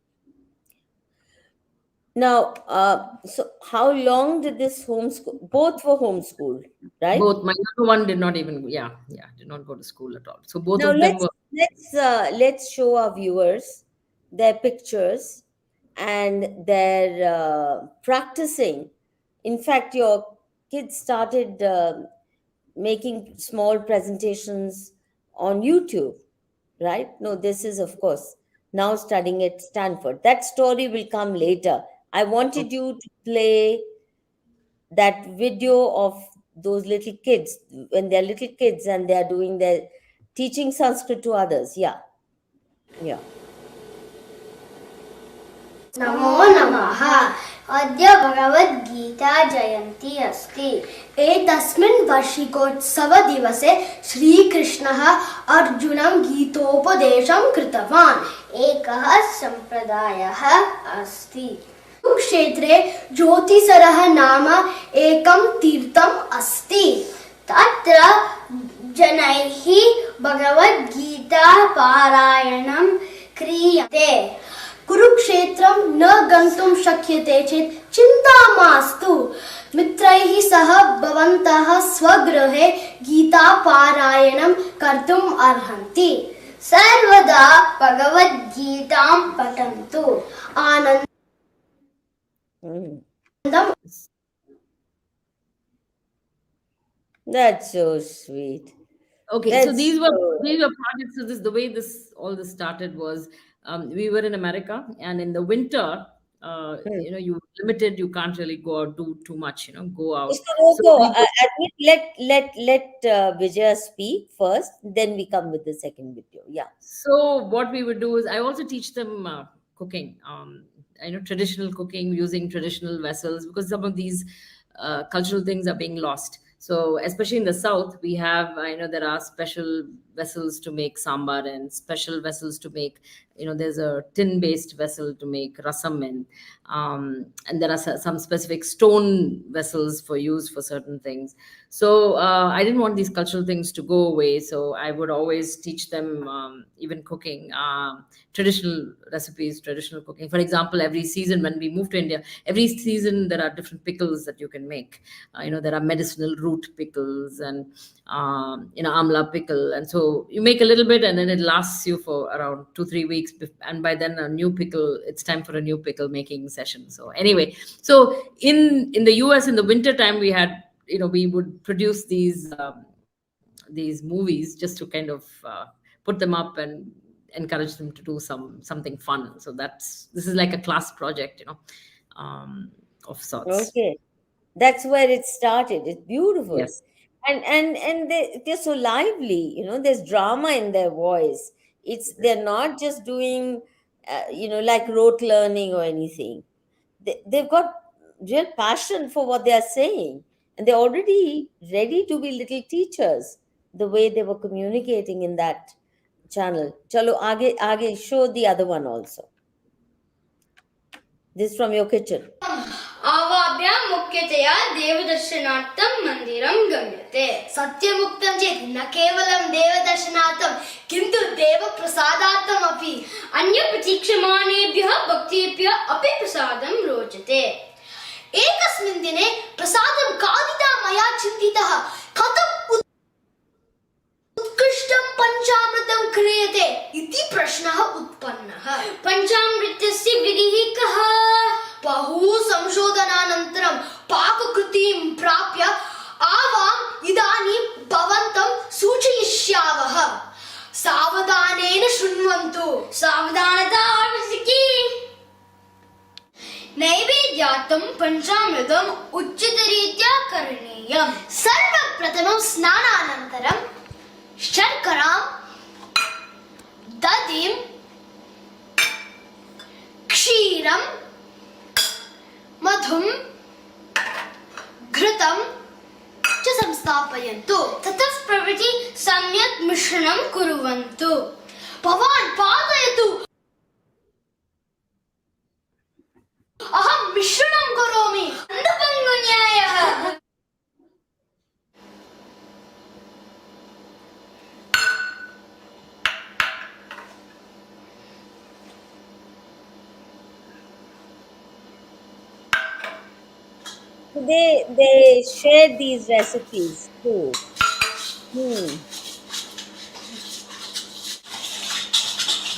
Now, so how long did this homeschool? Both were homeschooled, right? Both. My younger one did not even, yeah, did not go to school at all. So both Now of them were. let's show our viewers their pictures and their practicing. In fact, your kids started making small presentations on YouTube. right? No, this is, of course, now studying at Stanford. That story will come later. I wanted you to play that video of those little kids when they're little kids and they're doing their teaching Sanskrit to others. Yeah. Yeah. नमो नमः। अद्य भगवद् गीता जयन्ती अस्ति। एतस्मिन् वार्षिकोत्सवदिवसे श्रीकृष्णः अर्जुनं गीतोपदेशं कृतवान्। एकः सम्प्रदायः अस्ति। कुरुक्षेत्रे ज्योतिसरः नाम एकं तीर्थम् अस्ति। तत्र जनैः भगवद्गीता पारायणं क्रियते। कुरुक्षेत्रं न गन्तुं शक्यते चेत् चिन्ता मास्तु। मित्रैः सह भवन्तः स्वगृहे गीतापारायणं कर्तुम् अर्हन्ति। सर्वदा भगवद्गीतां पठन्तु। आनन्दम् That's so sweet. Okay, so That's these were so projects. So the way all this started was, we were in America, and in the winter, you limited. You can't really go out, do too much. Go out. Mr. So Roko, we would- let Vijaya speak first, then we come with the second video. Yeah. So what we would do is, I also teach them cooking. Traditional cooking using traditional vessels, because some of these cultural things are being lost. So especially in the South, we have, there are special vessels to make sambar and special vessels to make, there's a tin-based vessel to make rasam in. And there are some specific stone vessels for use for certain things. So I didn't want these cultural things to go away. So I would always teach them even cooking, traditional recipes, traditional cooking. For example, every season when we move to India, every season there are different pickles that you can make. There are medicinal root pickles and, amla pickle. And so you make a little bit and then it lasts you for around 2-3 weeks. And by then it's time for a new pickle making session. So anyway, so in the US in the winter time, we had, we would produce these movies just to kind of put them up and encourage them to do something fun. So this is like a class project, of sorts. Okay. That's where it started. It's beautiful. Yes. And they're so lively, there's drama in their voice. They're not just doing, like rote learning or anything. They've got real passion for what they are saying. And they're already ready to be little teachers, the way they were communicating in that channel. Chalo, aage, show the other one also. This is from your kitchen. आवाभ्यां मुख्यतया देवदर्शनार्थं मन्दिरं गम्यते। सत्यमुक्तं चेत् न केवलं देवदर्शनार्थं किन्तु देवप्रसादार्थम् अपि। अन्यप्रतीक्षमाणेभ्यः भक्तेभ्यः अपि प्रसादं रोचते। एकस्मिन् दिने प्रसादं खादिता मया चिन्तितः कथम् उत्कृष्टं पञ्चामृतं क्रियते इति प्रश्नः उत्पन्नः। पञ्चामृतस्य विधिः कः? बहु संशोधनानन्तरं पाककृतिं प्राप्य आवाम् इदानीं भवन्तं सूचयिष्यावः। सावधानेन शृण्वन्तु। सावधानता आवश्यकी। नैवेद्यार्थं पञ्चामृतम् उचितरीत्या करणीयम्। सर्वप्रथमं स्नानानन्तरं शर्करां, दधिं, क्षीरं, मधुं, घृतं च संस्थापयन्तु। ततः प्रभृति सम्यक् मिश्रणं कुर्वन्तु। भवान् पादयतु। अहं मिश्रणं करोमि। अन्नपङ्गुन्यायः। They shared these recipes too.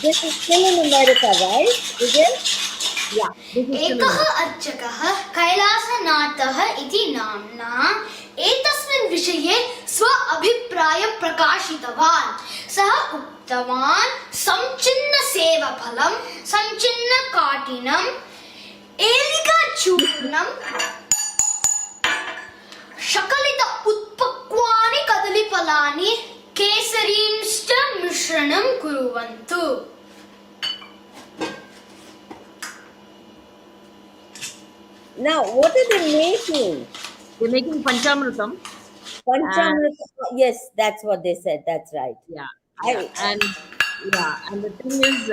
This is still in America, right? Is it? Yeah. एकः अर्चकः कैलासनाथः इति नाम्ना एतस्मिन् विषये स्व अभिप्रायं प्रकाशितवान्। सः Tavan samchinna seva phalam sanchinna katinam elika churnam shakalita utpakwani kadalipalani kesarimsta mishranam kuruvantu. Now, what are they making? They're making panchamritam. Panchamrita. Yes, that's what they said. That's right. Yeah, I- and the thing is,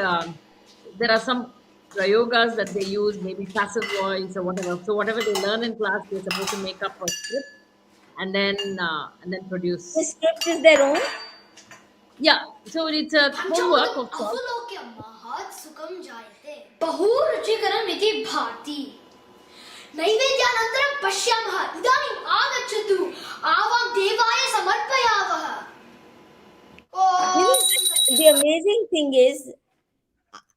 there are some prayogas that they use, maybe passive voice or whatever. So whatever they learn in class, they're supposed to make up a script and then produce. The script is their own? Yeah, so it's a homework of sorts. Avalokya mahat sukham jayate bahu ruchikaram iti bhati नैवेद्यानन्तरं पश्यामः इदानीम् आगच्छतु आवां देवाय समर्पयावः. The amazing thing is,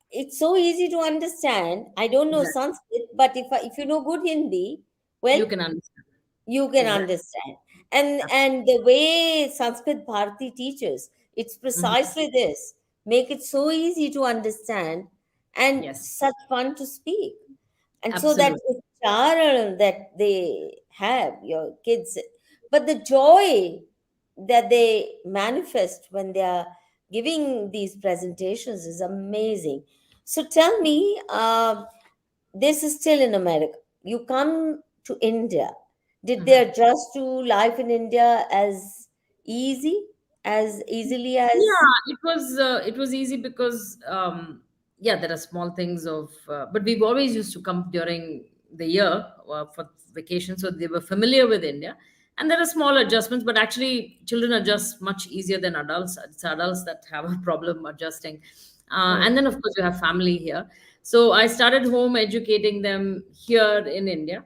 it's so easy to understand. I don't know Sanskrit, but if you know good Hindi, well, You can understand. you can understand. And the way Sanskrit Bharathi teaches, it's precisely this. Make it so easy to understand and Yes. such fun to speak. And so that uchcharan that they have, your kids, but the joy that they manifest when they are giving these presentations is amazing. So tell me, this is still in America. You come to India. Did they adjust to life in India as easily as? Yeah, it was easy because there are small things of, but we've always used to come during the year for vacation, so they were familiar with India. And there are small adjustments, but actually, children adjust much easier than adults. It's adults that have a problem adjusting. And then, of course, you have family here. So I started home educating them here in India,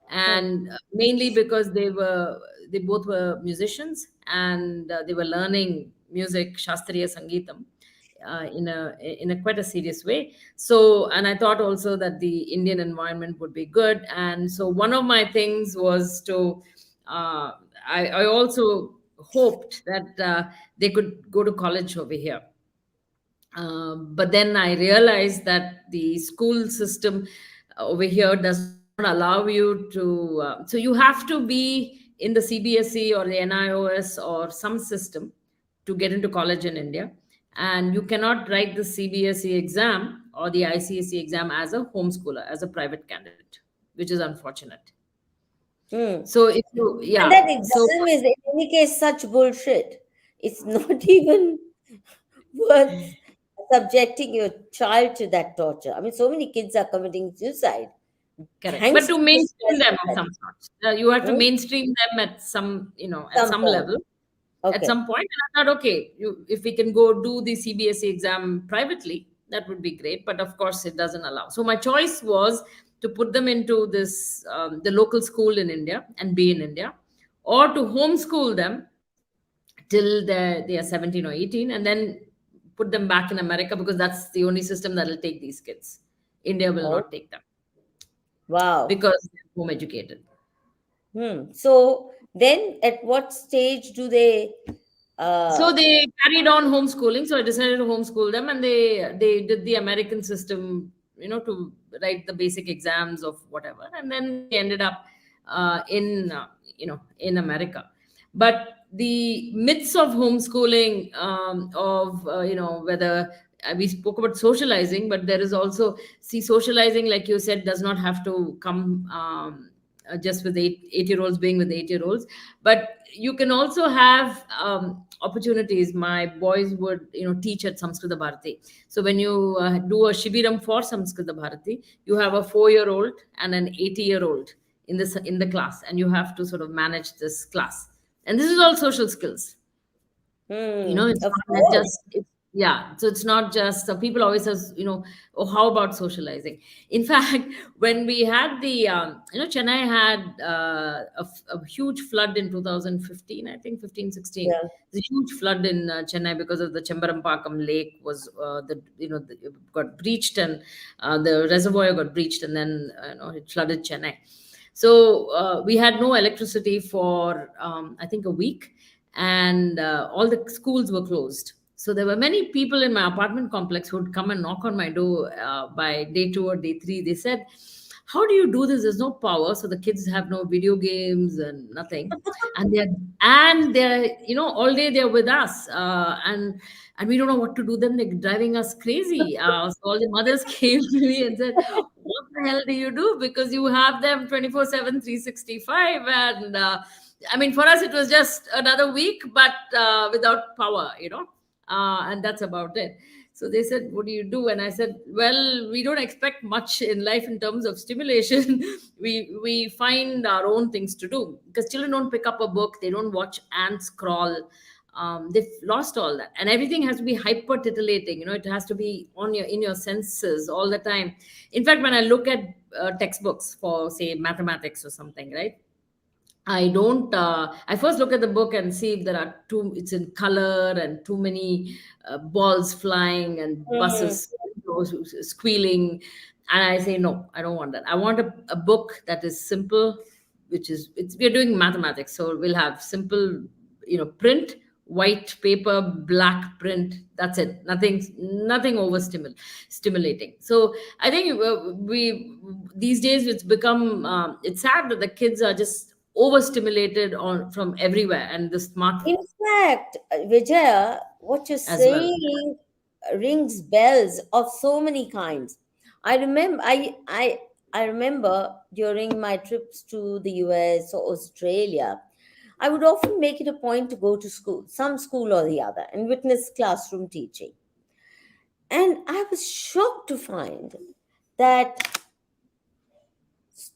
and mainly because they both were musicians, and they were learning music, Shastriya Sangeetam, in a quite a serious way. So, and I thought also that the Indian environment would be good. And so one of my things was to, I also hoped that they could go to college over here. But then I realized that the school system over here does not allow you to. So you have to be in the CBSE or the NIOS or some system to get into college in India. And you cannot write the CBSE exam or the ICSE exam as a homeschooler, as a private candidate, which is unfortunate. So if you, And that exam is in any case such bullshit. It's not even worth subjecting your child to that torture. I mean, so many kids are committing suicide. Correct. But to mainstream them of some sort, you have to mainstream them at some, at some level. At some point, and I thought, okay, if we can go do the CBSE exam privately, that would be great. But of course, it doesn't allow. So my choice was to put them into this the local school in India and be in India, or to homeschool them till they are 17 or 18, and then put them back in America, because that's the only system that will take these kids. India will not take them. Wow. Because they're home educated. So then at what stage do they... So they carried on homeschooling. So I decided to homeschool them, and they did the American system, to write the basic exams of whatever. And then they ended up in America. But the myths of homeschooling, whether we spoke about socializing, but there is also, socializing, like you said, does not have to come just with eight-year-olds being with 8-year-olds, but you can also have opportunities. My boys would teach at Samskrita Bharathi. So when you do a shibiram for Samskrita Bharathi, you have a 4-year-old and an 80-year-old in the class, and you have to sort of manage this class. And this is all social skills. It's not just so it's not just people always says, oh, how about socializing? In fact, when we had the Chennai had a huge flood in 2015, I think 15-16. The huge flood in Chennai because of the Chembarampakam lake was got breached, and the reservoir got breached, and then it flooded Chennai. So we had no electricity for I think a week, and all the schools were closed. So there were many people in my apartment complex who would come and knock on my door by day 2 or day 3. They said, how do you do this? There's no power, so the kids have no video games and nothing, and they're all day they're with us, and we don't know what to do. Them they're driving us crazy. So all the mothers came to me and said, what the hell do you do? Because you have them 24/7, 365, and I mean, for us it was just another week, but without power, and that's about it. So they said, what do you do? And I said, well, we don't expect much in life in terms of stimulation. we find our own things to do, because children don't pick up a book, they don't watch ants crawl. They've lost all that, and everything has to be hyper titillating. It has to be in your senses all the time. In fact, when I look at textbooks for, say, mathematics or something, right, I don't. I first look at the book and see if there are it's in color and too many balls flying and buses squealing, and I say no, I don't want that. I want a book that is simple, we're doing mathematics, so we'll have simple, print, white paper, black print. That's it. Nothing stimulating. So I think we these days it's become it's sad that the kids are just overstimulated from everywhere, and the smartphone In fact, Vijaya, what you're as well. saying rings bells of so many kinds. I remember during my trips to the US or Australia, I would often make it a point to go to school, some school or the other, and witness classroom teaching. And I was shocked to find that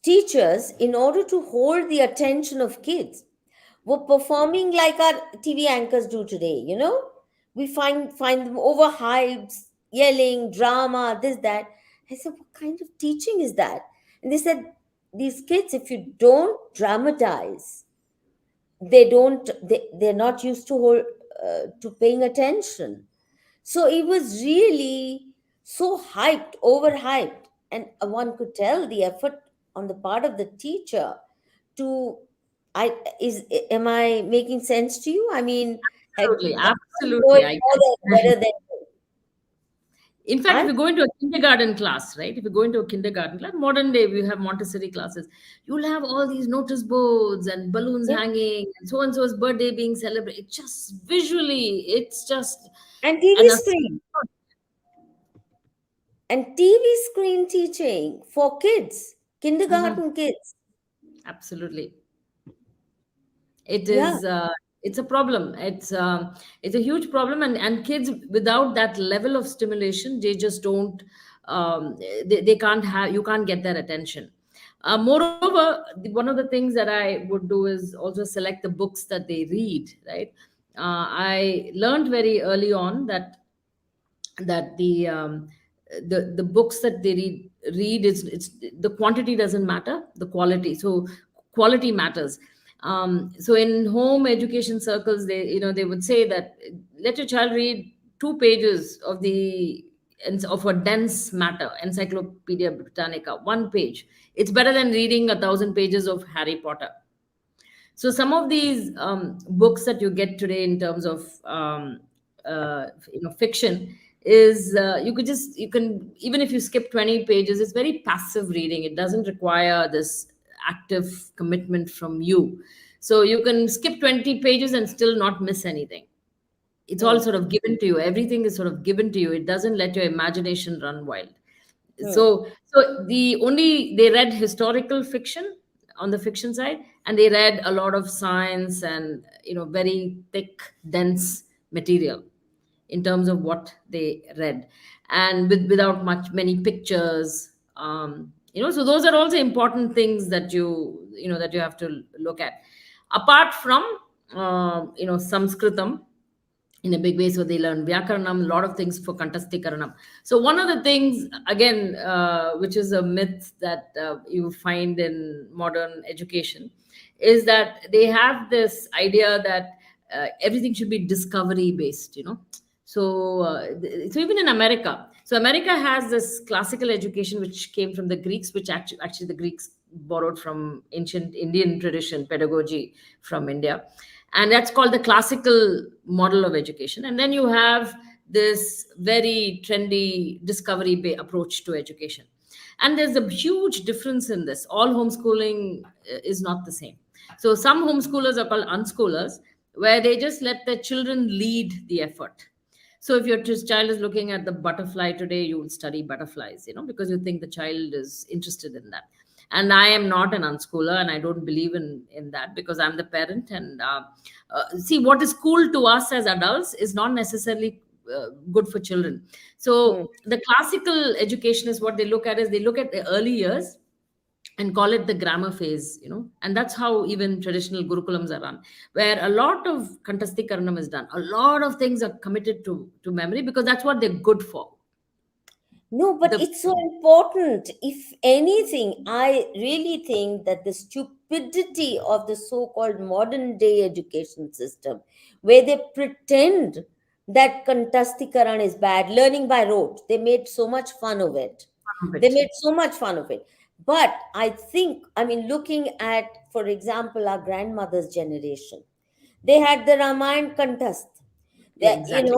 teachers, in order to hold the attention of kids, were performing like our TV anchors do today. We find them overhyped, yelling, drama, this, that. I said, what kind of teaching is that? And they said, these kids, if you don't dramatize, they're not used to paying attention. So it was really so hyped, overhyped, and one could tell the effort on the part of the teacher to. Am I making sense to you? I mean, Absolutely, no one absolutely. knows better than you. In fact, if I'm you go into a kindergarten class, right? If you go into a kindergarten class, modern day, we have Montessori classes. You'll have all these notice boards and balloons yeah. hanging, and so and so's birthday being celebrated. Just visually, it's just And TV an screen and TV screen teaching for kids, Mhm. kindergarten kids. Absolutely. It Yeah. is. It's a problem. It's a huge problem, and kids without that level of stimulation, they just don't. They can't have. You can't get their attention. Moreover, one of the things that I would do is also select the books that they read. Right. I learned very early on that the books that they read is it's the quantity doesn't matter, the quality. So quality matters. So in home education circles, they would say that let your child read 2 pages of a dense matter, Encyclopedia Britannica, 1 page. It's better than reading 1,000 pages of Harry Potter. So some of these books that you get today in terms of fiction is you can, even if you skip 20 pages, it's very passive reading. It doesn't require this active commitment from you. So you can skip 20 pages and still not miss anything. It's all Hmm. sort of given to you. Everything is sort of given to you. It doesn't let your imagination run wild. Hmm. So they read historical fiction on the fiction side, and they read a lot of science and very thick, dense material in terms of what they read, and without many pictures. So those are also important things that you have to look at, apart from Sanskritam in a big way. So they learn Vyakaranam, a lot of things for Kantastikaranam. So one of the things, again, which is a myth that you find in modern education, is that they have this idea that everything should be discovery based. So even in America, so America has this classical education which came from the Greeks, which actually the Greeks borrowed from ancient Indian tradition pedagogy from India. And that's called the classical model of education. And then you have this very trendy discovery approach to education. And there's a huge difference in this. All homeschooling is not the same. So some homeschoolers are called unschoolers, where they just let their children lead the effort. So if your child is looking at the butterfly today, you will study butterflies, because you think the child is interested in that. And I am not an unschooler, and I don't believe in that, because I'm the parent. And see, what is cool to us as adults is not necessarily good for children. So the classical education is what they look at, is they look at the early years and call it the grammar phase, and that's how even traditional gurukulams are run, where a lot of kantastikaranam is done. A lot of things are committed to memory, because that's what they're good for. No, but it's so important. If anything, I really think that the stupidity of the so-called modern day education system, where they pretend that Kantastikaran is bad, learning by rote, they made so much fun of it. They made so much fun of it. But I think, looking at, for example, our grandmother's generation, they had the Ramayana Kantast. Yeah, exactly.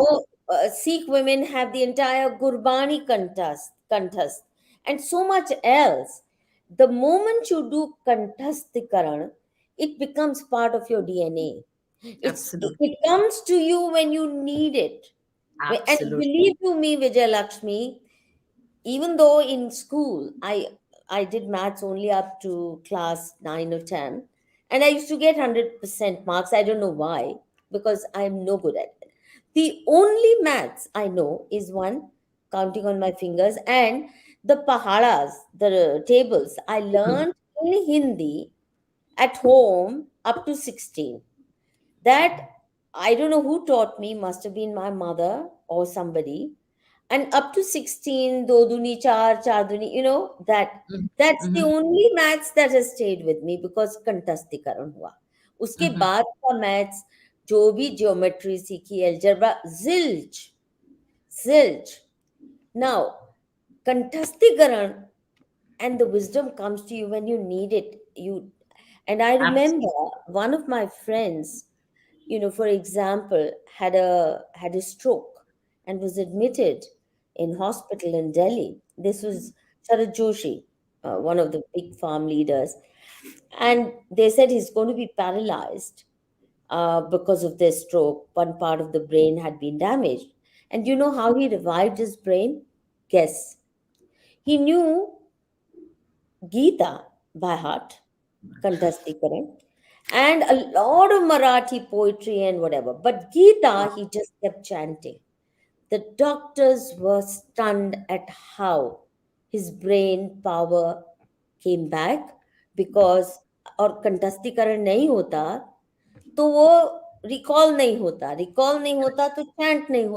Sikh women have the entire Gurbani contest, and so much else. The moment you do Kantastikaran, it becomes part of your DNA. Absolutely. It comes to you when you need it. And Absolutely. believe you me, Vijay Lakshmi, even though in school I did maths only up to class 9 or 10, and I used to get 100% marks. I don't know why, because I'm no good at it. The only maths I know is one, counting on my fingers, and the pahadas, the tables I learned in Hindi at home up to 16. That I don't know who taught me, must have been my mother or somebody. And up to 16, do duni char duni, that's the only maths that has stayed with me, because कंठस्थीकरण हुआ. उसके बाद का maths, जो भी geometry सीखी, algebra, zilch. Now, कंठस्थीकरण and the wisdom comes to you when you need it. And I remember one of my friends, for example, had a stroke and was admitted in hospital in Delhi. This was Sharad Joshi, one of the big farm leaders, and they said he's going to be paralyzed because of this stroke. One part of the brain had been damaged, and you know how he revived his brain? Guess. He knew Gita by heart, Kantasthikaran, and a lot of Marathi poetry and whatever. But Gita, he just kept chanting. The doctors were stunned at how his brain power came back, because और कंठस्थीकरण नहीं होता तो वो recall नहीं होता तो chant नहीं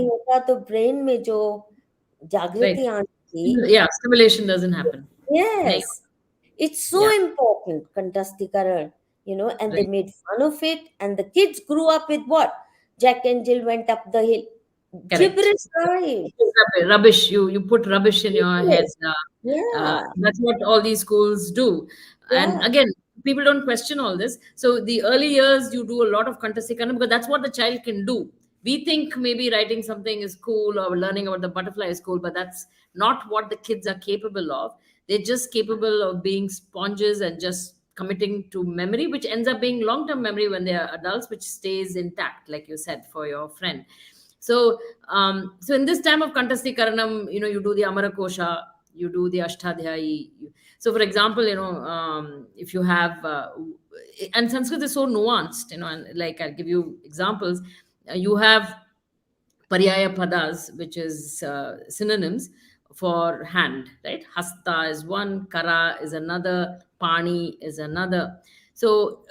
होता तो ब्रेन में जो Right. जागृति आनी थी. Yeah, stimulation doesn't happen. Yes, it's so Yeah. important, Kantastikaran, and they Right. made fun of it. And the kids grew up with what? Jack and Jill went up the hill. Correct. Gibberish, right? Rubbish. You put rubbish in your head. Yes. Yeah. That's what all these schools do. And Yeah. again, people don't question all this. So the early years, you do a lot of Kantasikaram, because that's what the child can do. We think maybe writing something is cool, or learning about the butterfly is cool, but that's not what the kids are capable of. They're just capable of being sponges and just committing to memory, which ends up being long-term memory when they are adults, which stays intact, like you said, for your friend. So, so in this time of Kantastikaranam, you do the Amara Kosha, you do the Ashtadhyayi. So, for example, if you have, and Sanskrit is so nuanced, and like I'll give you examples. You have Paryaya Padas, which is synonyms for hand, right? Hasta is one, Kara is another, Pani is another. So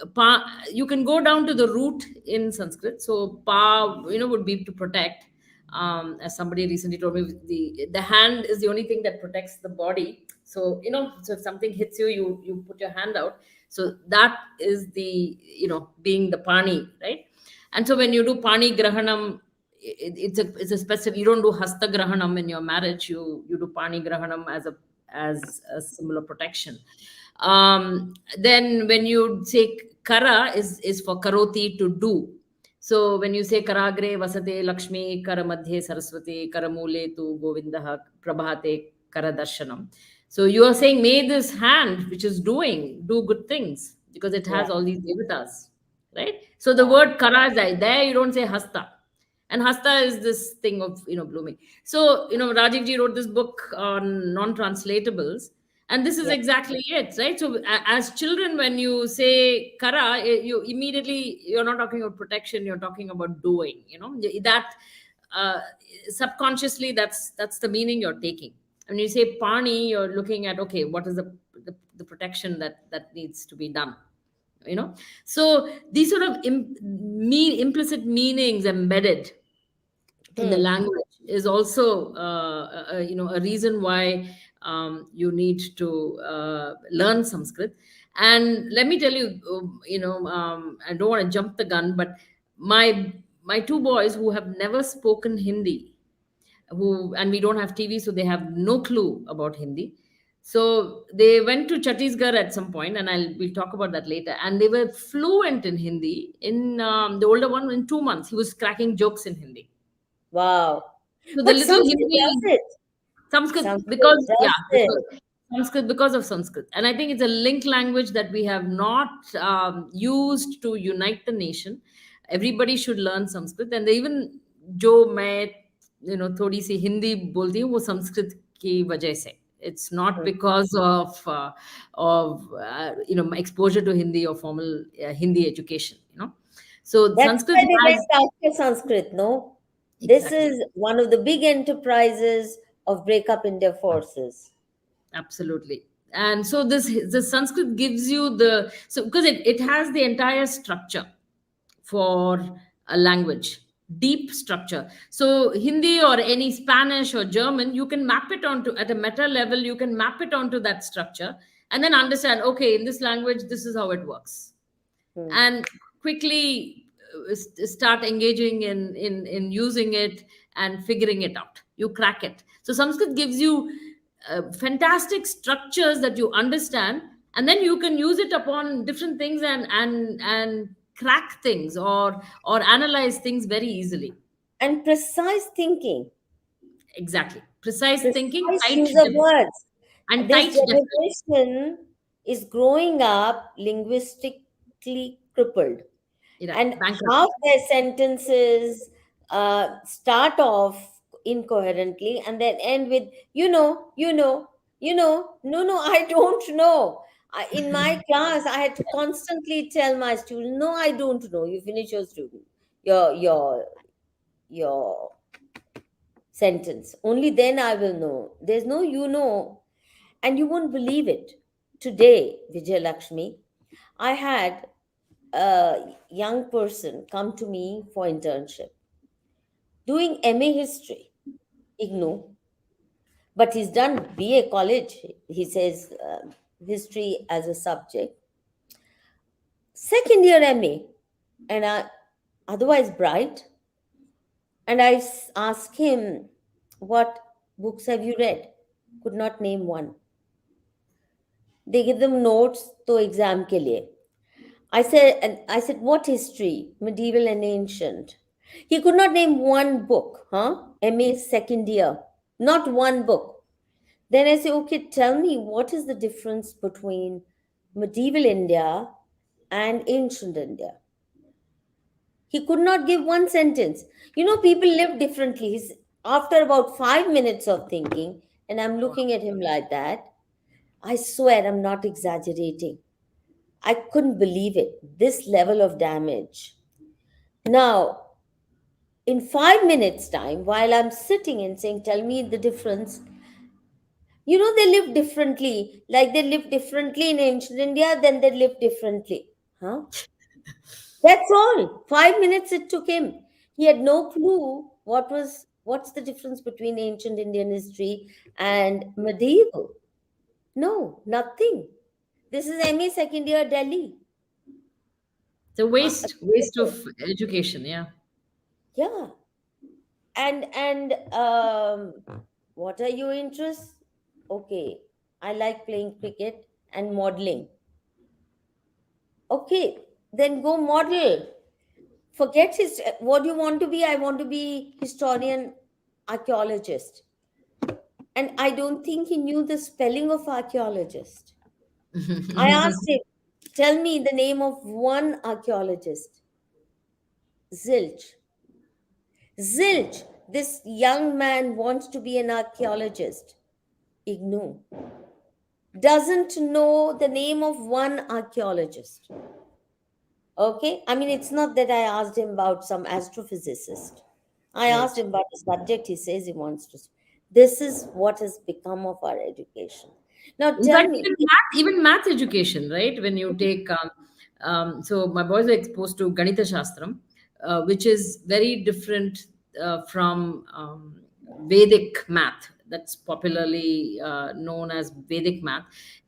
you can go down to the root in Sanskrit. So pa, would be to protect. As somebody recently told me, the hand is the only thing that protects the body. So so if something hits you, you put your hand out. So that is the being the pani, right? And so when you do pani grahanam, it's a specific. You don't do hasta grahanam in your marriage. You do pani grahanam as a symbol of protection. Then when you say kara is for karoti, to do. So when you say karagre vasate Lakshmi, karamadhye Saraswati, karamule tu Govindah, prabhate karadarshanam. So you are saying, may this hand, which is doing, do good things, because it Yeah. has all these devatas, right? So the word kara is there. You don't say hasta. And hasta is this thing of, blooming. So, Rajiv ji wrote this book on non-translatables, and this is Yeah. exactly it, right? So as children, when you say kara, you immediately, you're not talking about protection, you're talking about doing, that uh, subconsciously, that's the meaning you're taking. When you say pani, you're looking at, okay, what is the protection that needs to be done, so these sort of implicit meanings embedded in the Hmm. language is also a reason why you need to learn Sanskrit. And let me tell you, I don't want to jump the gun, but my two boys who have never spoken Hindi, and we don't have TV, so they have no clue about Hindi. So they went to Chhattisgarh at some point, and we'll talk about that later. And they were fluent in Hindi. In the older one, in 2 months, he was cracking jokes in Hindi. Wow. So the But little Sanskrit does Hindi, it. Sanskrit, Sanskrit because does yeah, it. Sanskrit, because of Sanskrit, and I think it's a linked language that we have not used to unite the nation. Everybody should learn Sanskrit, and even जो मैं थोड़ी सी हिंदी बोलती हूँ वो संस्कृत की वजह से. It's not Hmm. because of exposure to Hindi or formal Hindi education. So That's Sanskrit why they has went after Sanskrit, no? This exactly. is one of the big enterprises of breakup India forces. Absolutely. And so the Sanskrit gives you because it has the entire structure for a language, deep structure. So Hindi or any Spanish or German, you can map it onto, at a meta level, you can map it onto that structure and then understand, okay, in this language, this is how it works. Hmm. And quickly start engaging in using it and figuring it out. You crack it. So Sanskrit gives you fantastic structures that you understand, and then you can use it upon different things and crack things or analyze things very easily. And precise thinking, Exactly. Precise thinking, precise use of words. and This tight definition. generation is growing up linguistically crippled, Yeah, and bankrupt. half their sentences start off incoherently and then end with no, I don't know. In my class, I had to constantly tell my students, no, I don't know. You finish your student, your sentence. Only then I will know. There's no and you won't believe it. Today, Vijay Lakshmi, I had a young person come to me for internship doing MA history, IGNOU, but he's done BA college. He says history as a subject. Second year MA, and otherwise bright. And I asked him, what books have you read? Could not name one. They give them notes to exam ke liye. I said, what history? Medieval and ancient. He could not name one book, huh? MA second year. Not one book. Then I say, okay, tell me what is the difference between medieval India and ancient India? He could not give one sentence. People live differently. After about 5 minutes of thinking, and I'm looking at him like that, I swear I'm not exaggerating. I couldn't believe it. This level of damage. Now, in 5 minutes' time, while I'm sitting and saying, tell me the difference, they live differently. Like they live differently in ancient India, then they live differently. Huh? That's all. 5 minutes it took him. He had no clue what's the difference between ancient Indian history and medieval. No, nothing. This is MA second year Delhi. It's a Uh, waste of education. Yeah. yeah. And what are your interests? Okay, I like playing cricket and modeling. Okay, then go model. Forget his. What do you want to be? I want to be historian, archaeologist. And I don't think he knew the spelling of archaeologist. I asked him, tell me the name of one archaeologist. Zilch. Zilch. This young man wants to be an archaeologist. Ignu. Doesn't know the name of one archaeologist. Okay? I mean, it's not that I asked him about some astrophysicist. I Right. asked him about a subject he says he wants to. This is what has become of our education. Now In tell fact, me, even math education, right? When you take, so my boys were exposed to Ganita Shastram, which is very different from Vedic math. That's popularly known as Vedic math.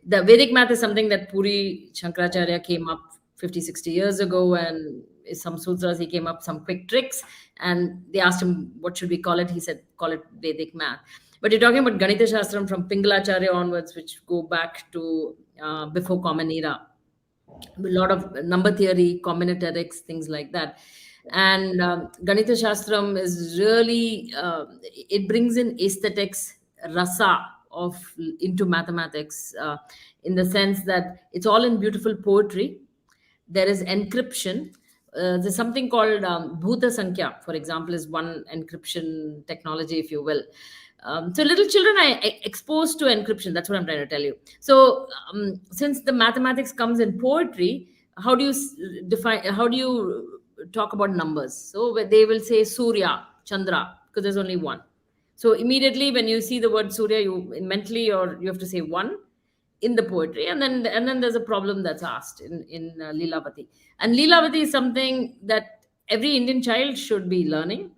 The Vedic math is something that Puri Shankaracharya came up 50, 60 years ago, and some sutras he came up some quick tricks, and they asked him what should we call it. He said call it Vedic math. But you're talking about Ganita Shastram from Pingalacharya onwards, which go back to before Common Era. A lot of number theory, combinatorics, things like that. And Ganita Shastram is really, it brings in aesthetics, rasa of into mathematics, in the sense that it's all in beautiful poetry. There is encryption. There's something called Bhuta Sankhya, for example, is one encryption technology, if you will. So little children are exposed to encryption. That's what I'm trying to tell you. So since the mathematics comes in poetry, how do you define? How do you talk about numbers? So where they will say Surya, Chandra, because there's only one. So immediately when you see the word Surya, you mentally or you have to say one in the poetry, and then there's a problem that's asked in Leelavati. And Leelavati is something that every Indian child should be learning.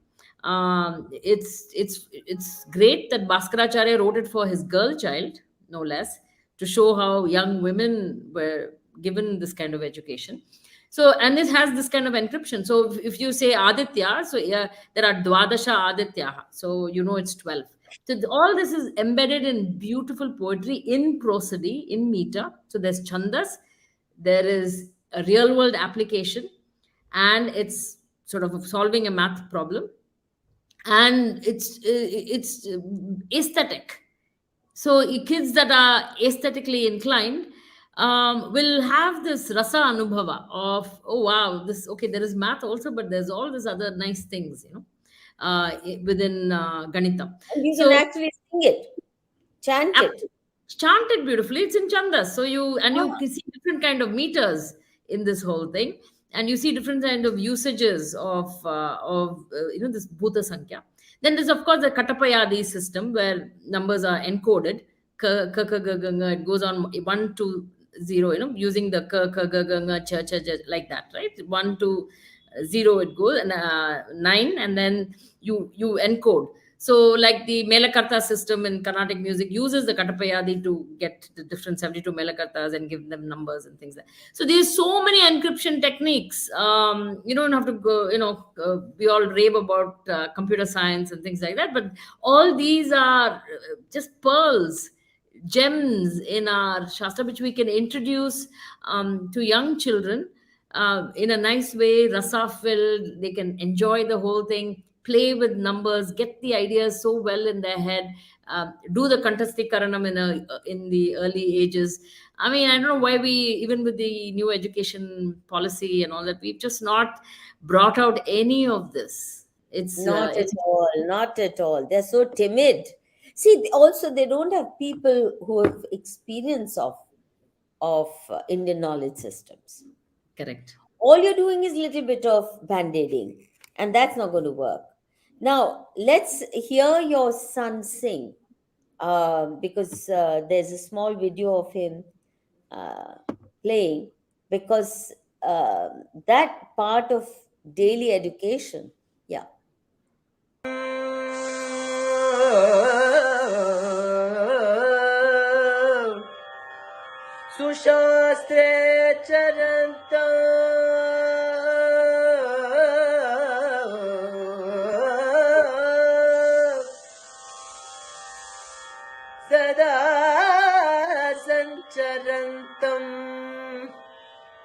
It's great that Bhaskaracharya wrote it for his girl child, no less, to show how young women were given this kind of education. So, and it has this kind of encryption. So if you say Aditya, so yeah, there are Dwadasha Aditya, so you know it's 12. So all this is embedded in beautiful poetry, in prosody, in meter. So there's chandas, there is a real world application, and it's sort of solving a math problem, and it's aesthetic. So kids that are aesthetically inclined will have this rasa anubhava of, oh wow, this, okay, there is math also, but there's all these other nice things, within Ganita. and you can So actually sing it, chant it. chanted beautifully. It's in chandas, so you Ah, can see different kind of meters in this whole thing, and you see different kind of usages of this bhuta sankhya. Then there's of course the katapayadi system where numbers are encoded. It goes on 1 to 0, using the like that, right? 1 to 0 it goes, and 9, and then you encode. So, like the Melakarta system in Carnatic music uses the Katapayadi to get the different 72 Melakartas and give them numbers and things like that. So, there's so many encryption techniques. You don't have to go, we all rave about computer science and things like that, but all these are just pearls, gems in our Shastra, which we can introduce to young children in a nice way, rasa filled. They can enjoy the whole thing, play with numbers, get the ideas so well in their head, do the Kantastikaranam in the early ages. I mean, I don't know why we, even with the new education policy and all that, we've just not brought out any of this. not at It's all, not at all. They're so timid. See, also they don't have people who have experience of Indian knowledge systems. correct. All you're doing is a little bit of band-aiding, and that's not going to work. Now, let's hear your son sing, because there's a small video of him uh, playing, because that part of daily education, yeah. सुशास्त्रे चरन्त सदा सञ्चरन्तम्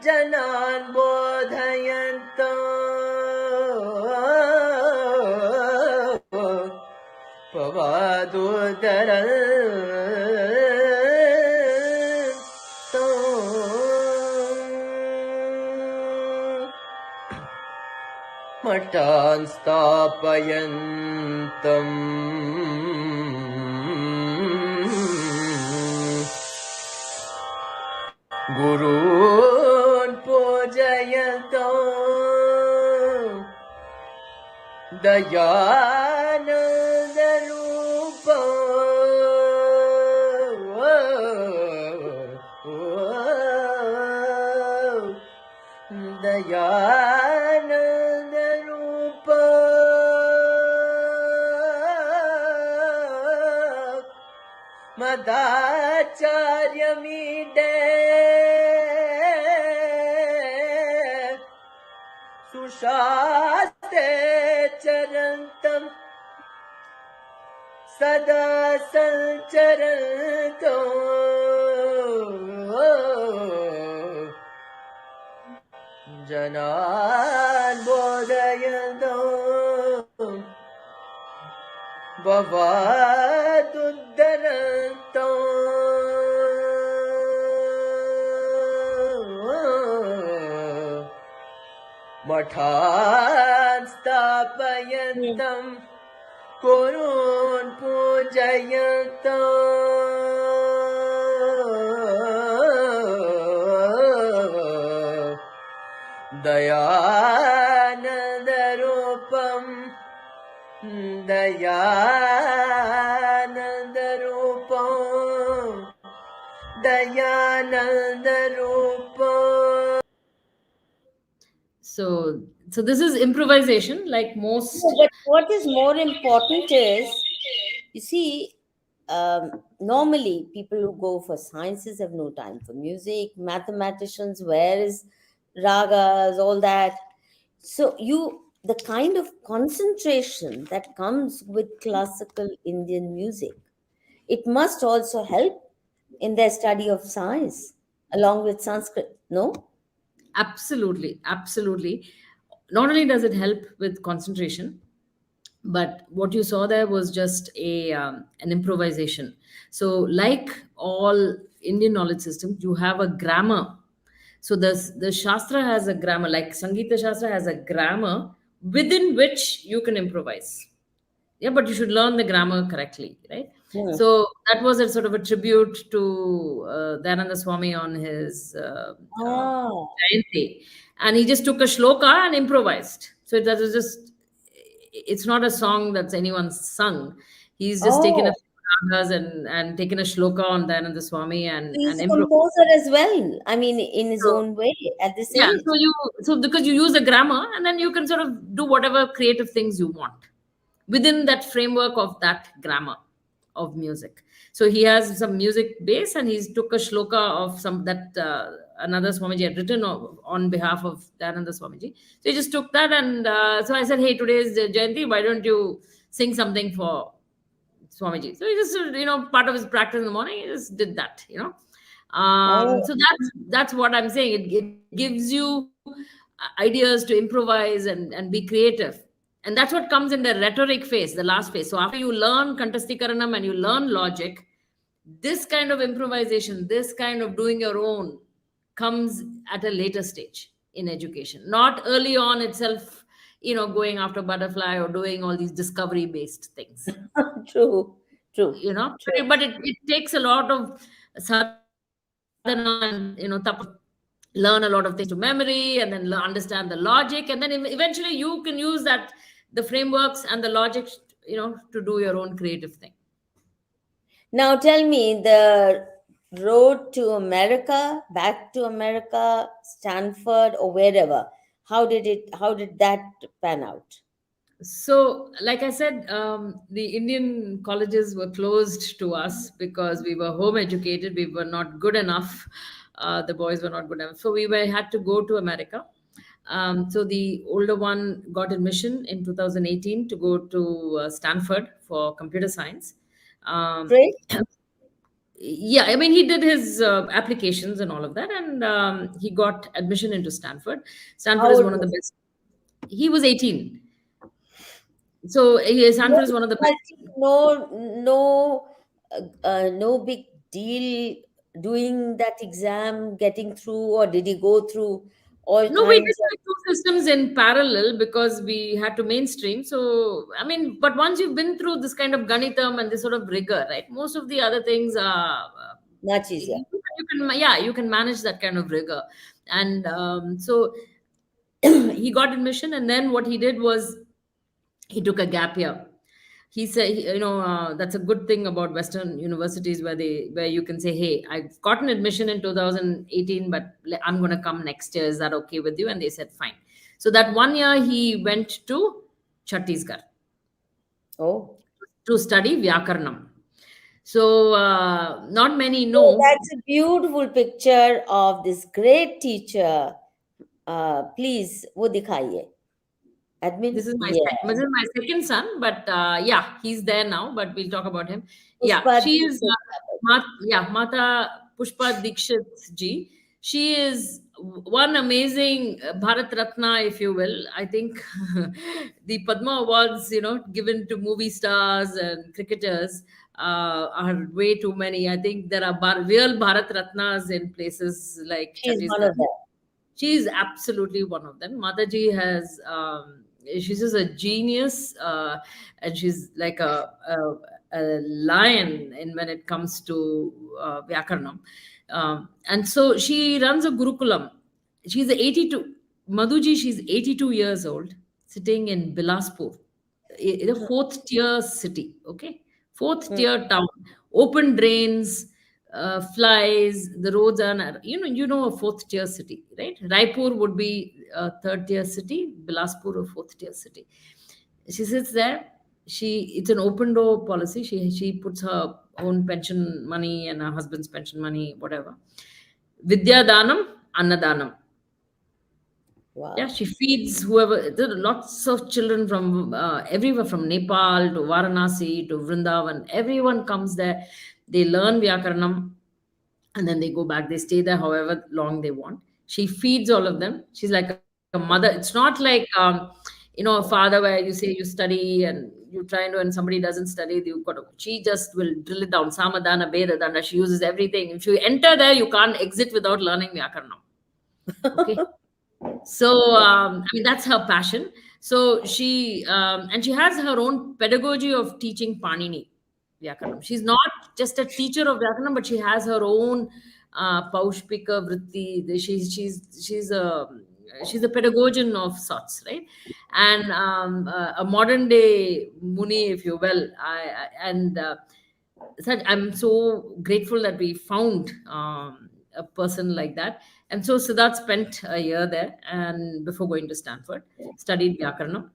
जनान् मठान् स्थापयन्तम् गुरून् पूजयन्तम् मदाचार्यमीडे सुशास्ते चरन्तम् सदा सञ्चरन्तो जनान् बोधयन्तो भवादुद्धरन्तो मठान् स्थापयन्तम् गुरून् पूजयन्तम् दयानन्दरूपम् दयानन्दरूपम् दयानन्दरूपम्. So this is improvisation, like most. But what is more important is, you see, normally people who go for sciences have no time for music. Mathematicians, where is ragas, all that. So the kind of concentration that comes with classical Indian music, it must also help in their study of science along with Sanskrit, no? Absolutely, absolutely. Not only does it help with concentration, but what you saw there was just an improvisation. So, like all Indian knowledge systems, you have a grammar. So the Shastra has a grammar, like Sangeeta Shastra has a grammar within which you can improvise. Yeah, but you should learn the grammar correctly, right? Yeah. So that was a sort of a tribute to Dayananda Swami on his Jayanti. And he just took a shloka and improvised. So that was just, it's not a song that's anyone's sung. He's just taken a few ragas and taken a shloka on Dayananda Swami and He's a improvised. composer as well. I mean, in his own way at this Yeah, age. so because you use the grammar and then you can sort of do whatever creative things you want within that framework of that grammar of music. So he has some music base and he's took a shloka of some that another Swamiji had written on behalf of Dayananda Swamiji. So he just took that and so I said, hey, today is Jayanti, why don't you sing something for Swamiji? So he just, part of his practice in the morning, he just did that, So that's what I'm saying. It gives you ideas to improvise and be creative. And that's what comes in the rhetoric phase, the last phase. So after you learn Kantastikaranam and you learn logic, this kind of improvisation, this kind of doing your own comes at a later stage in education. Not early on itself, going after butterfly or doing all these discovery-based things. True. But it takes a lot of sadhana and, learn a lot of things to memory and then understand the logic. And then eventually you can use the frameworks and the logic, to do your own creative thing. Now tell me, the road to America, back to America, Stanford or wherever, how did that pan out? So, like I said, the Indian colleges were closed to us because we were home educated. We were not good enough. The boys were not good enough. So we had to go to America. So the older one got admission in 2018 to go to Stanford for computer science. Great. Yeah, I mean, he did his applications and all of that, and he got admission into Stanford. Stanford is one of the best. He was 18. So Sanford is one of the best. No big deal doing that exam, getting through, or did he go through all No, we kinds did like two systems in parallel because we had to mainstream. So, I mean, but once you've been through this kind of Ganitam and this sort of rigor, right? Most of the other things are, much easier? yeah, you can manage that kind of rigor. And so he got admission, and then what he did was he took a gap year. He said, that's a good thing about Western universities where you can say, hey, I've gotten admission in 2018, but I'm going to come next year. Is that okay with you? And they said, fine. So that 1 year he went to Chhattisgarh Oh, to study Vyakarnam. So not many oh, know. that's a beautiful picture of this great teacher. Please, wo dikhaiye. Admin? This is Yeah. my second son, but yeah, he's there now. But we'll talk about him. Yeah, Pushpa she is. Dikshit. Mata Pushpa Dikshit ji. She is one amazing Bharat Ratna, if you will. I think the Padma Awards, given to movie stars and cricketers, are way too many. I think there are real Bharat Ratnas in places like She's one of Chhattisgarh. them. She's absolutely one of them. Mataji has, she's just a genius, and she's like a lion when it comes to Vyakarnam. And so she runs a Gurukulam. She's 82. Madhuji, she's 82 years old, sitting in Bilaspur, the fourth tier city. Okay, fourth tier town, open drains, flies, the roads are a fourth tier city, right? Raipur would be a third tier city, Bilaspur a fourth tier city. She sits there. It's an open door policy. She puts her own pension money and her husband's pension money, whatever. Vidya Danam, Annadanam. Wow. Yeah, she feeds whoever. There are lots of children from everywhere, from Nepal to Varanasi to Vrindavan. Everyone comes there. They learn Vyakaranam, and then they go back. They stay there however long they want. She feeds all of them. She's like a mother. It's not like a father where you say you study and you try to, and somebody doesn't study. You got to. She just will drill it down. Samadana, Vedadana. She uses everything. If you enter there, you can't exit without learning Vyakaranam. Okay. So I mean, that's her passion. So she and she has her own pedagogy of teaching Panini Vyakaranam. She's not just a teacher of Vyakaranam, but she has her own Paushpika Vritti. She's a pedagogian of sorts, right? And a modern day Muni, if you will. I'm so grateful that we found a person like that. And so Siddharth spent a year there, and before going to Stanford, studied Vyakaranam,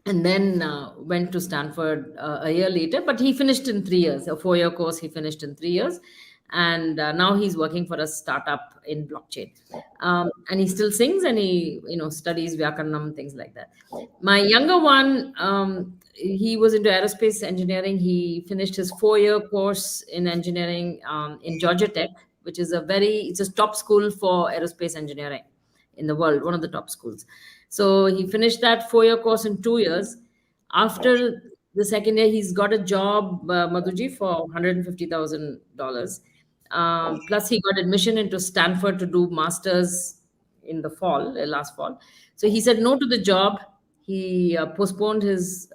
and then went to Stanford a year later. But he finished in 3 years, a 4-year course. He finished in 3 years, and now he's working for a startup in blockchain. And he still sings, and he studies Vyakaranam, things like that. My younger one, he was into aerospace engineering. He finished his 4-year course in engineering in Georgia Tech, which is it's a top school for aerospace engineering in the world, one of the top schools. So he finished that 4-year course in 2 years. After the second year, he's got a job, Madhuji, for $150,000. Plus, he got admission into Stanford to do masters in the fall, last fall. So he said no to the job. He postponed his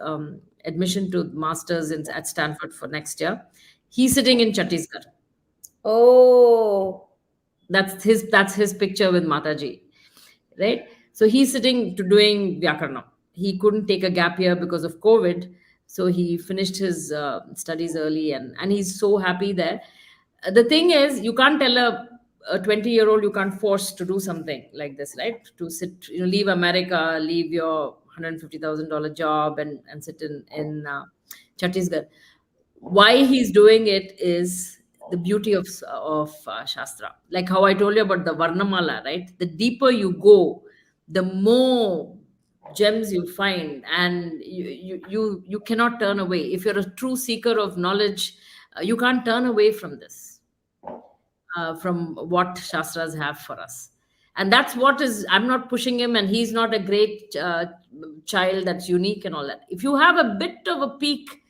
admission to masters at Stanford for next year. He's sitting in Chhattisgarh. Oh, That's his picture with Mataji, right? So he's sitting to doing Vyakaranam. He couldn't take a gap year because of COVID, so he finished his studies early, and he's so happy there. The thing is, you can't tell a 20-year-old you can't force to do something like this, right? To sit, leave America, leave your $150,000 job, and sit in Chhattisgarh. Why he's doing it is the beauty of Shastra. Like how I told you about the Varnamala, right? The deeper you go, the more gems you find, and you cannot turn away. If you're a true seeker of knowledge, you can't turn away from this, from what Shastras have for us. And that's what is, I'm not pushing him, and he's not a great child that's unique and all that. If you have a bit of a peek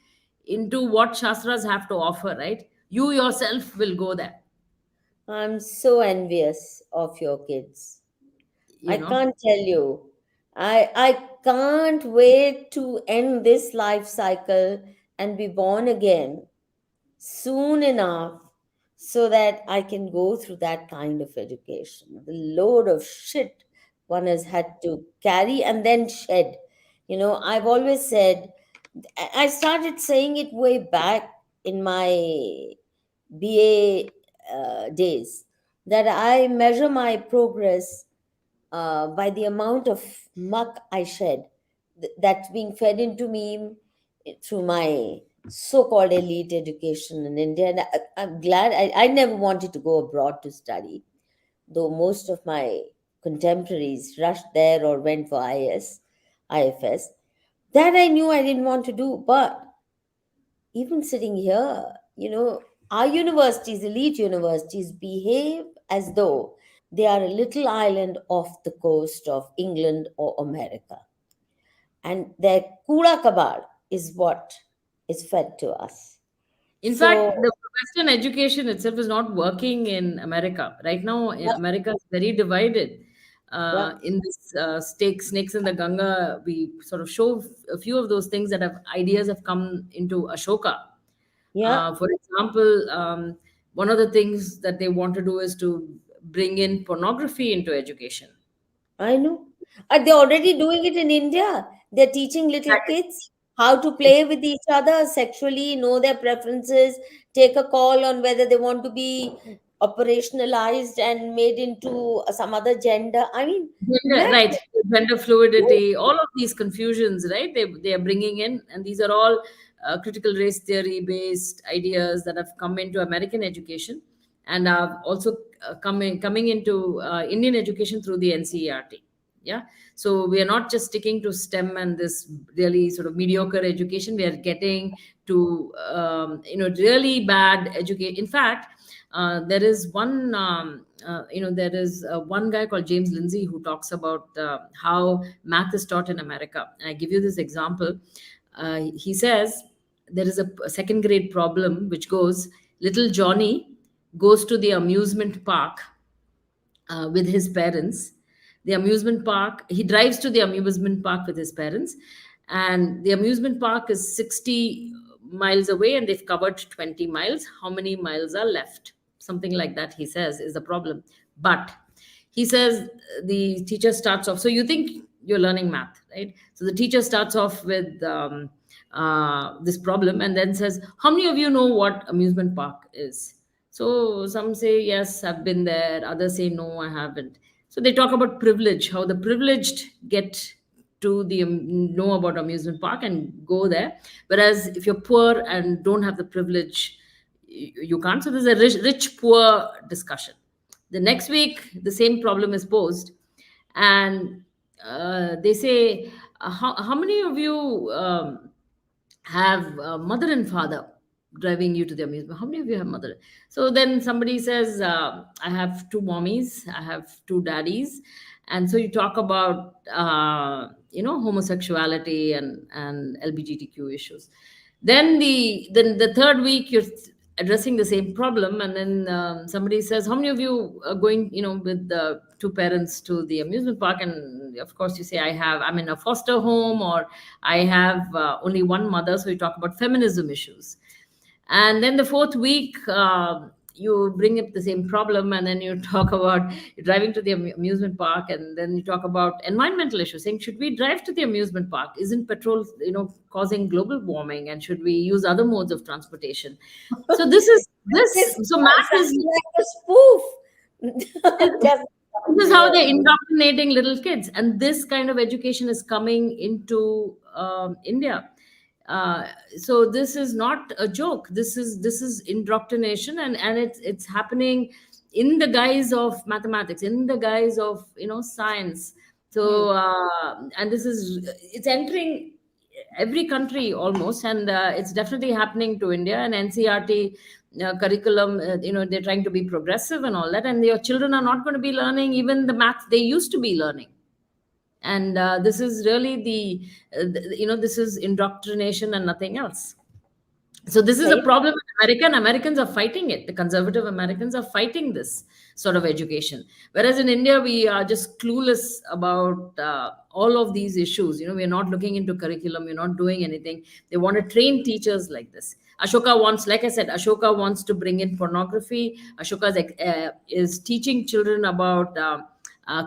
into what Shastras have to offer, right, you yourself will go there, I'm so envious of your kids. I you know. can't tell you. I can't wait to end this life cycle and be born again soon enough so that I can go through that kind of education. The load of shit one has had to carry and then shed. You know, I've always said, I started saying it way back in my BA days, that I measure my progress by the amount of muck I shed that's being fed into me through my so-called elite education in India. And I'm glad I never wanted to go abroad to study, though most of my contemporaries rushed there or went for IFS. That I knew I didn't want to do. But even sitting here, you know, our universities, elite universities, behave as though they are a little island off the coast of England or America. And their kura kabar is what is fed to us. In So, fact, the Western education itself is not working in America. Right now, America is very divided. yeah, In this snakes in the Ganga, we sort of show a few of those things that have ideas have come into Ashoka. yeah, For example, one of the things that they want to do is to bring in pornography into education. I know. They're already doing it in India. They're teaching little kids how to play with each other sexually, know their preferences, take a call on whether they want to be operationalized and made into some other gender. I mean, Gender, let right, gender fluidity, all of these confusions, right? They are bringing in, and these are all critical race theory based ideas that have come into American education, and are also coming into Indian education through the NCERT. Yeah, so we are not just sticking to STEM and this really sort of mediocre education. We are getting to really bad education. In fact, there is one guy called James Lindsay who talks about how math is taught in America. And I give you this example. He says there is a second grade problem which goes, little Johnny goes to the amusement park with his parents. The amusement park, he drives to the amusement park with his parents, and the amusement park is 60 miles away, and they've covered 20 miles. How many miles are left? Something like that, he says, is the problem. But he says the teacher starts off, so you think you're learning math, right? So the teacher starts off with this problem and then says, how many of you know what amusement park is? So some say, yes, I've been there. Others say, no, I haven't. So they talk about privilege, how the privileged get to the know about amusement park and go there. Whereas if you're poor and don't have the privilege, you can't. So there's a rich poor discussion. The next week, the same problem is posed. And they say, how many of you have mother and father driving you to the amusement? How many of you have mother? So then somebody says, I have two mommies, I have two daddies. And so you talk about homosexuality and LGBTQ issues. Then the third week you're addressing the same problem, and then somebody says, how many of you are going with the two parents to the amusement park? And of course you say, I'm in a foster home, or I have only one mother. So you talk about feminism issues. And then the fourth week, you bring up the same problem, and then you talk about driving to the amusement park, and then you talk about environmental issues, saying, should we drive to the amusement park? Isn't petrol causing global warming, and should we use other modes of transportation? So this so math is like a spoof. this is how they're indoctrinating little kids, and this kind of education is coming into India. So this is not a joke. This is indoctrination, and it's happening in the guise of mathematics, in the guise of science. So and it's entering every country almost, and it's definitely happening to India. And NCRT curriculum, they're trying to be progressive and all that, and your children are not going to be learning even the math they used to be learning. And this is really this is indoctrination and nothing else. So this is a Right. problem in America, and Americans are fighting it. The conservative Americans are fighting this sort of education. Whereas in India, we are just clueless about all of these issues. We're not looking into curriculum. We're not doing anything. They want to train teachers like this. Ashoka wants, like I said, Ashoka wants to bring in pornography. Ashoka is teaching children about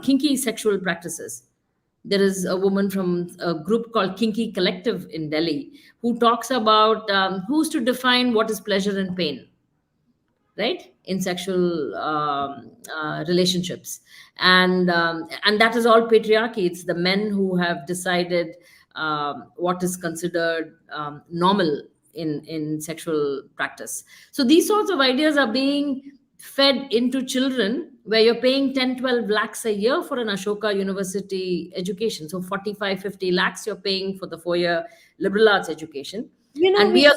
kinky sexual practices. There is a woman from a group called Kinky Collective in Delhi who talks about who's to define what is pleasure and pain, right, in sexual relationships. And that is all patriarchy. It's the men who have decided what is considered normal in sexual practice. So these sorts of ideas are being fed into children, where you're paying 10-12 lakhs a year for an Ashoka University education. So 45-50 lakhs you're paying for the 4-year liberal arts education. And we are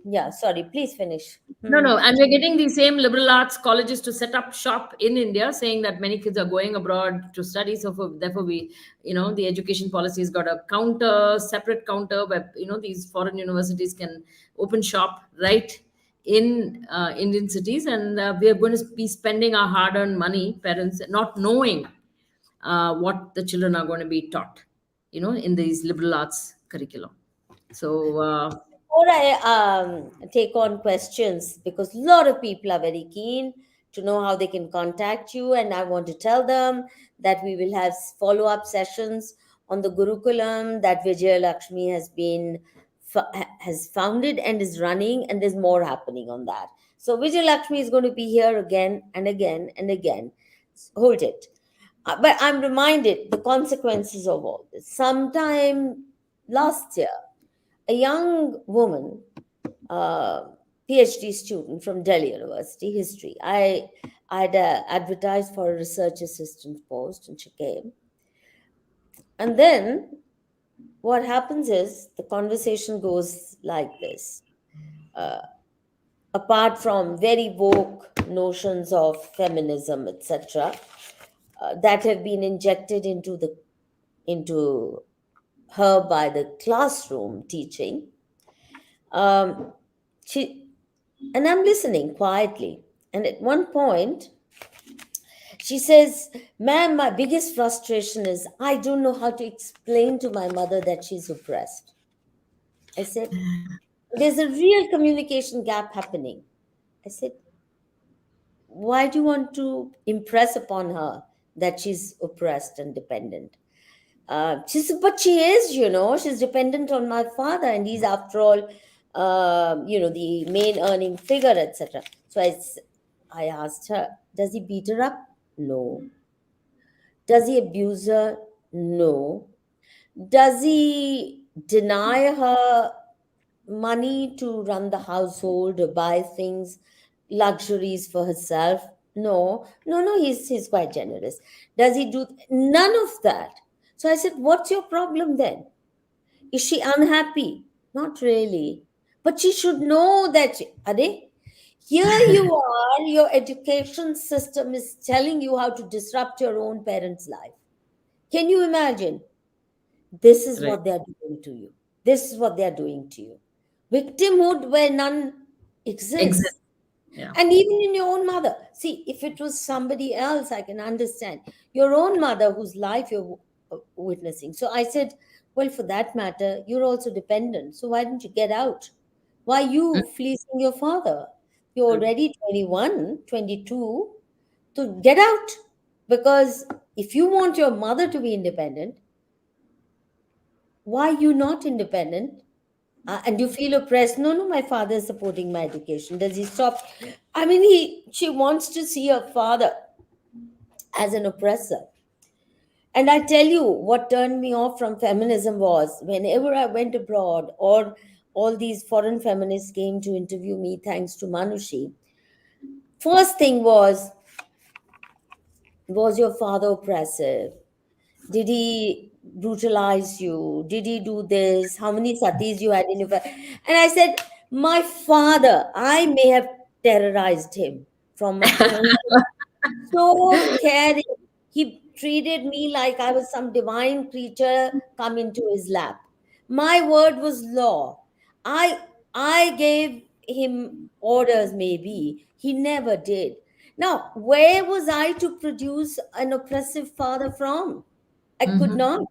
Yeah, sorry, please finish. no, and we're getting the same liberal arts colleges to set up shop in India, saying that many kids are going abroad to study. So therefore, the education policy has got a separate counter where these foreign universities can open shop right in Indian cities, and we are going to be spending our hard-earned money, parents not knowing what the children are going to be taught, in these liberal arts curriculum. So. Before I take on questions, because a lot of people are very keen to know how they can contact you, and I want to tell them that we will have follow-up sessions on the Gurukulam that Vijaya Lakshmi has founded and is running, and there's more happening on that. So Vijaya Lakshmi is going to be here again and again and again. Hold it. But I'm reminded the consequences of all this. Sometime last year, a young woman, PhD student from Delhi University, history. I had advertised for a research assistant post, and she came. And then what happens is the conversation goes like this. Apart from very woke notions of feminism, etc., that have been injected into her by the classroom teaching, and I'm listening quietly. And at one point, she says, "Ma'am, my biggest frustration is I don't know how to explain to my mother that she's oppressed." I said, "There's a real communication gap happening." I said, "Why do you want to impress upon her that she's oppressed and dependent?" She said, "But she is, she's dependent on my father, and he's, after all, the main earning figure, etc." So I asked her, "Does he beat her up?" No. Does he abuse her? No. Does he deny her money to run the household or buy things, luxuries for herself? No. No, he's quite generous. Does he do none of that? So I said, "What's your problem then? Is she unhappy?" "Not really. But she should know that, here you are, your education system is telling you how to disrupt your own parents' life. Can you imagine? This is Right. what they are doing to you. This is what they are doing to you. Victimhood where none exists." Exist. Yeah. And even in your own mother. See, if it was somebody else, I can understand. Your own mother whose life you're witnessing. So I said, "Well, for that matter, you're also dependent. So why don't you get out? Why you fleecing your father? You're already 21, 22. To get out. Because if you want your mother to be independent, why you not independent? And you feel oppressed." "No, my father is supporting my education." Does he stop? I mean, she wants to see her father as an oppressor. And I tell you, what turned me off from feminism was whenever I went abroad, or all these foreign feminists came to interview me, thanks to Manushi. First thing was your father oppressive? Did he brutalize you? Did he do this? How many satis you had in your And I said, my father, I may have terrorized him from my home. So caring. He treated me like I was some divine creature come into his lap. My word was law. I I gave him orders, maybe. He never did. Now, where was I to produce an oppressive father from? I could Mhm. not.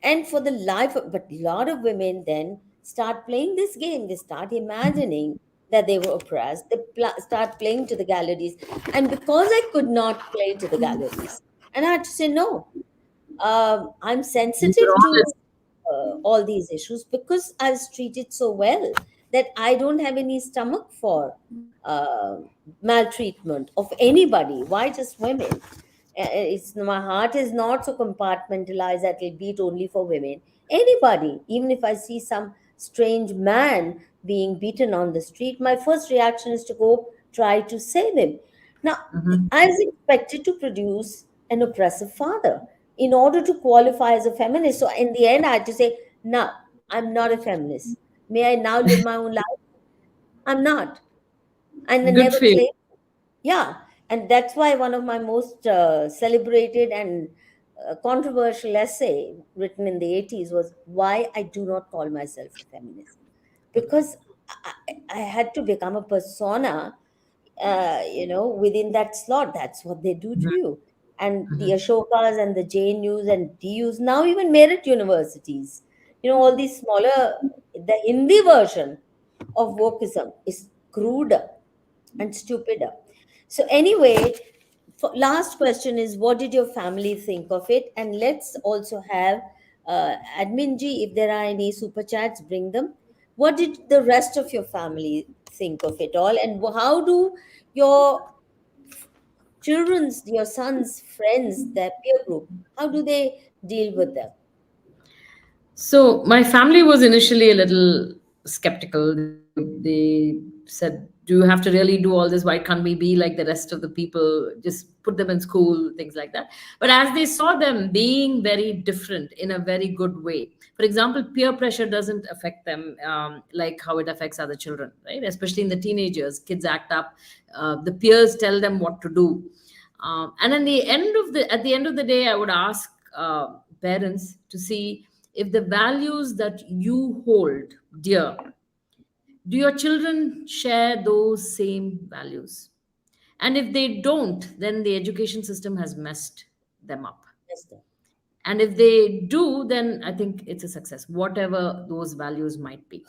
And for the life of, but a lot of women then start playing this game. They start imagining that they were oppressed. They start playing to the galleries. And because I could not play to the galleries, and I had to say, no, I'm You're sensitive to honest. all these issues because I was treated so well that I don't have any stomach for uh, maltreatment of anybody. Why just women? It's my heart is not so compartmentalized that it'll beat only for women. Anybody, even if I see some strange man being beaten on the street, my first reaction is to go try to save him. Now, Mhm. I was expected to produce an oppressive father in order to qualify as a feminist. So in the end, I had to say, no, I'm not a feminist. May I now live my own life? I'm not. And I Good never for you. claim. Yeah, and that's why one of my most celebrated and controversial essay written in the 80s was why I do not call myself a feminist. Because I had to become a persona, within that slot. That's what they do to Mhm. you. And the Mhm. Ashokas and the JNUs and DUs, now even merit universities, all these smaller, the Hindi version of wokeism is cruder and stupider. So anyway, last question is, what did your family think of it? And let's also have admin G, if there are any super chats, bring them. What did the rest of your family think of it all? And how do your your sons, friends, their peer group, how do they deal with them? So my family was initially a little skeptical. They said, "Do you have to really do all this? Why can't we be like the rest of the people? Just put them in school, things like that." But as they saw them being very different in a very good way, for example, peer pressure doesn't affect them like how it affects other children, right? Especially in the teenagers, kids act up. The peers tell them what to do, and at the end of the day, I would ask parents to see if the values that you hold dear, do your children share those same values? And if they don't, then the education system has messed them up. Yes, sir. And if they do, then I think it's a success, whatever those values might be.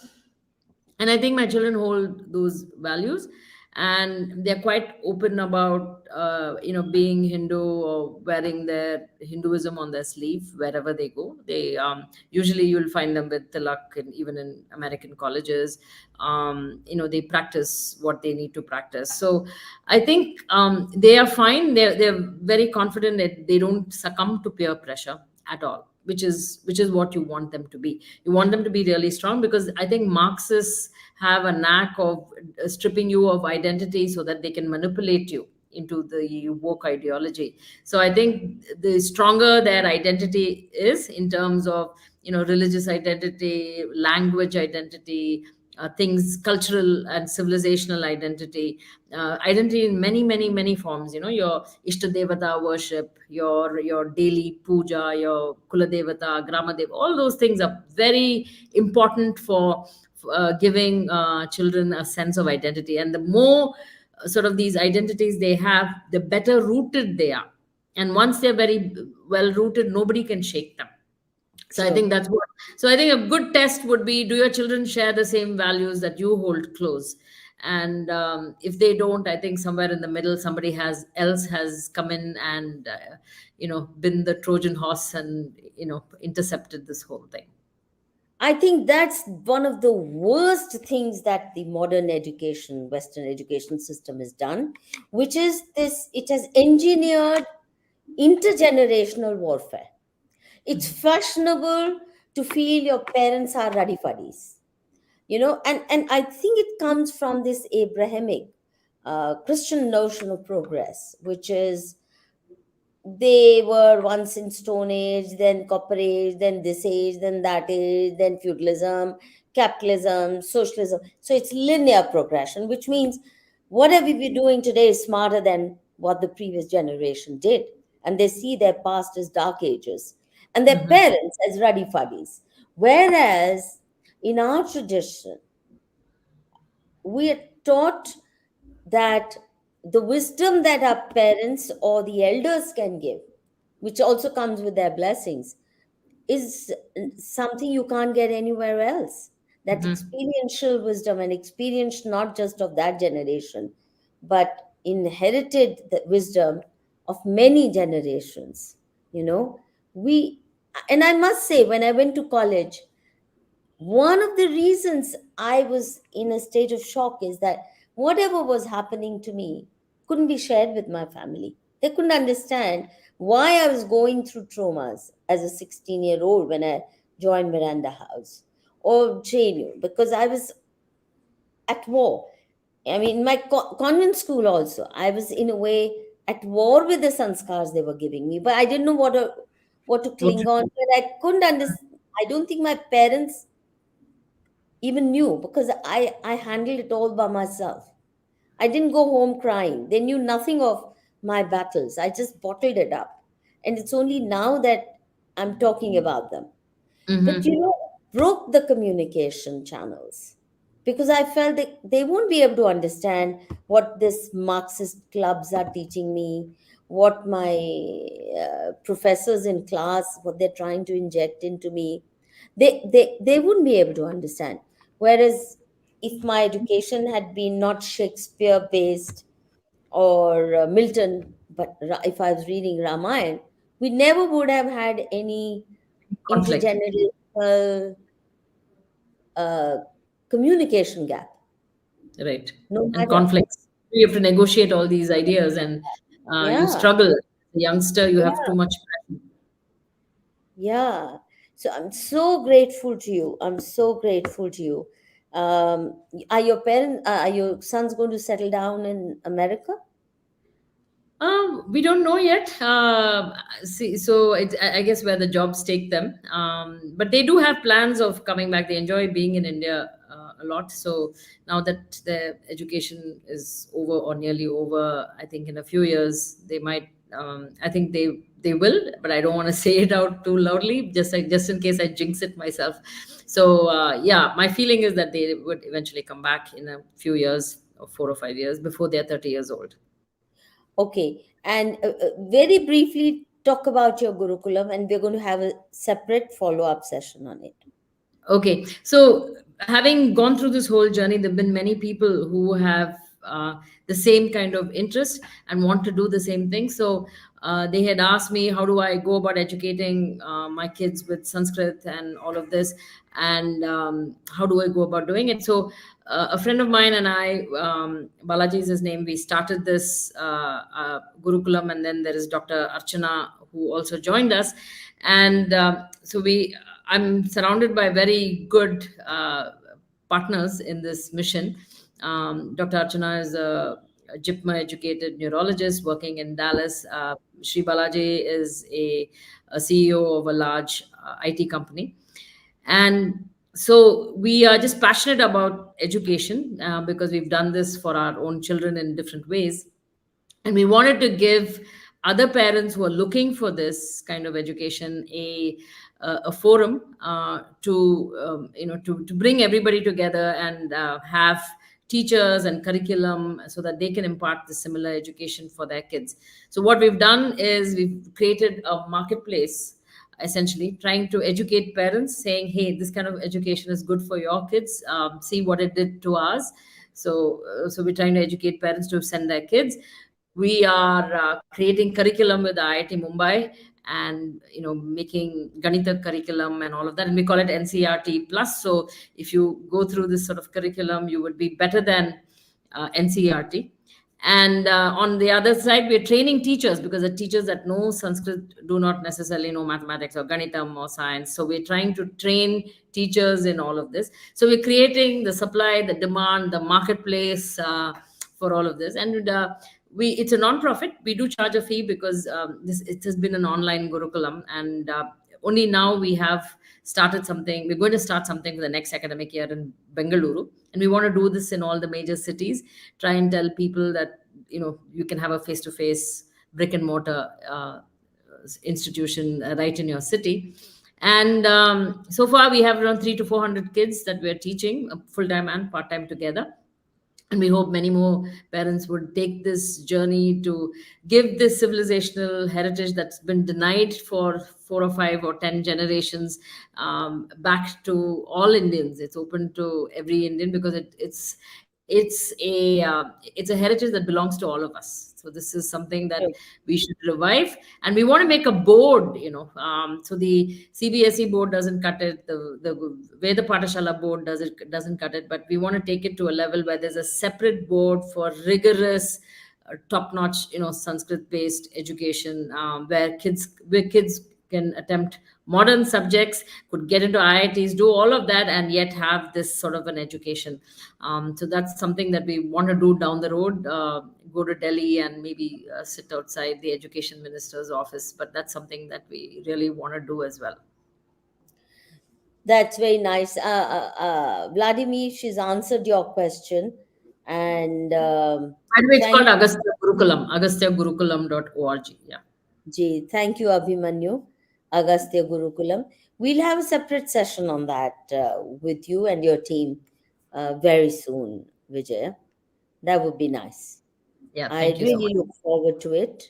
And I think my children hold those values, and they're quite open about being Hindu or wearing their Hinduism on their sleeve wherever they go. They usually you'll find them with tilak, and even in American colleges, they practice what they need to practice. So I think they are fine. They're very confident that they don't succumb to peer pressure at all, which is what you want them to be. You want them to be really strong, because I think Marxists have a knack of stripping you of identity so that they can manipulate you into the woke ideology. So I think the stronger their identity is in terms of religious identity, language identity, things, cultural and civilizational identity in many, many, many forms. Your Ishtadevata worship, your daily puja, your Kuladevata, Gramadev, all those things are very important for giving children a sense of identity. And the more sort of these identities they have, the better rooted they are. And once they're very well rooted, nobody can shake them. So I Sure. think that's what. So I think a good test would be: do your children share the same values that you hold close? And if they don't, I think somewhere in the middle, somebody has come in and been the Trojan horse and intercepted this whole thing. I think that's one of the worst things that the modern education, Western education system has done, which is this: it has engineered intergenerational warfare. It's fashionable to feel your parents are ruddy fuddies, and I think it comes from this Abrahamic Christian notion of progress, which is they were once in Stone Age, then Copper Age, then this age, then that age, then feudalism, capitalism, socialism. So it's linear progression, which means whatever we're doing today is smarter than what the previous generation did. And they see their past as dark ages and their parents as ruddy fuddies. Whereas in our tradition, we are taught that the wisdom that our parents or the elders can give, which also comes with their blessings, is something you can't get anywhere else. That experiential wisdom, and experience not just of that generation, but inherited the wisdom of many generations. You know, and I must say, when I went to college, one of the reasons I was in a state of shock is that whatever was happening to me couldn't be shared with my family. They couldn't understand why I was going through traumas as a 16-year-old when I joined Miranda House or JNU, because I was at war. I mean, my convent school also, I was in a way at war with the sanskars they were giving me, but I didn't know what to cling on to. And I couldn't understand. I don't think my parents even knew, because I handled it all by myself. I didn't go home crying. They knew nothing of my battles. I just bottled it up. And it's only now that I'm talking about them. But broke the communication channels, because I felt that they won't be able to understand what this Marxist clubs are teaching me, what my professors in class, what they're trying to inject into me. They wouldn't be able to understand. Whereas if my education had been not Shakespeare based or Milton, but if I was reading Ramayana, we never would have had any Conflict. intergenerational uh, communication gap. Right. No And matter. conflicts. You have to negotiate all these ideas, and you Yeah, struggle. As a youngster, you have too yeah, much passion. yeah. So I'm so grateful to you. I'm so grateful to you. Are your sons going to settle down in America? We don't know yet. See, so I guess where the jobs take them. But they do have plans of coming back. They enjoy being in India a lot. So now that their education is over or nearly over, I think in a few years they might. I think they will, but I don't want to say it out too loudly, just in case I jinx it myself. So yeah, my feeling is that they would eventually come back in a few years, or 4 or 5 years, before they're 30 years old. Okay. And very briefly talk about your Gurukulam, and we're going to have a separate follow-up session on it. Okay, so having gone through this whole journey, there have been many people who have the same kind of interest and want to do the same thing. So they had asked me, how do I go about educating my kids with Sanskrit and all of this, and how do I go about doing it? So a friend of mine and I, Balaji is his name, we started this Gurukulam, and then there is Dr. Archana who also joined us, and I'm surrounded by very good partners in this mission. Dr. Archana is a JIPMA educated neurologist working in Dallas. Sri Balaji is a CEO of a large IT company. And so we are just passionate about education because we've done this for our own children in different ways. And we wanted to give other parents who are looking for this kind of education a forum to bring everybody together and have teachers and curriculum so that they can impart the similar education for their kids. So what we've done is we've created a marketplace, essentially trying to educate parents, saying, hey, this kind of education is good for your kids. See what it did to us. So we're trying to educate parents to send their kids. We are creating curriculum with IIT Mumbai, and making Ganita curriculum and all of that, and we call it NCERT plus. So if you go through this sort of curriculum, you would be better than NCERT. And on the other side, we're training teachers, because the teachers that know Sanskrit do not necessarily know mathematics or Ganitam or science. So we're trying to train teachers in all of this. So we're creating the supply, the demand, the marketplace for all of this. And it's a non-profit. We do charge a fee because it has been an online Gurukulam, and only now we have started something. We're going to start something for the next academic year in Bengaluru, and we want to do this in all the major cities. Try and tell people that you can have a face-to-face brick and mortar institution right in your city. And so far, we have around 300 to 400 kids that we're teaching full-time and part-time together. And we hope many more parents would take this journey to give this civilizational heritage that's been denied for 4 or 5 or 10 generations back to all Indians. It's open to every Indian because it's a heritage that belongs to all of us. So this is something that we should revive, and we want to make a board. So the CBSE board doesn't cut it. The Veda Patashala board doesn't cut it. But we want to take it to a level where there's a separate board for rigorous, top-notch, Sanskrit-based education, where kids can attempt modern subjects, could get into IITs, do all of that, and yet have this sort of an education. So that's something that we want to do down the road. Go to Delhi and maybe sit outside the education minister's office. But that's something that we really want to do as well. That's very nice. Vladimir, she's answered your question. And By the way, it's called Agastya Gurukulam, agastyagurukulam.org. Yeah. Ji, thank you, Abhimanyu. Agastya Gurukulam. We'll have a separate session on that with you and your team very soon, Vijaya. That would be nice. Yeah, I thank you so much. really look forward to it.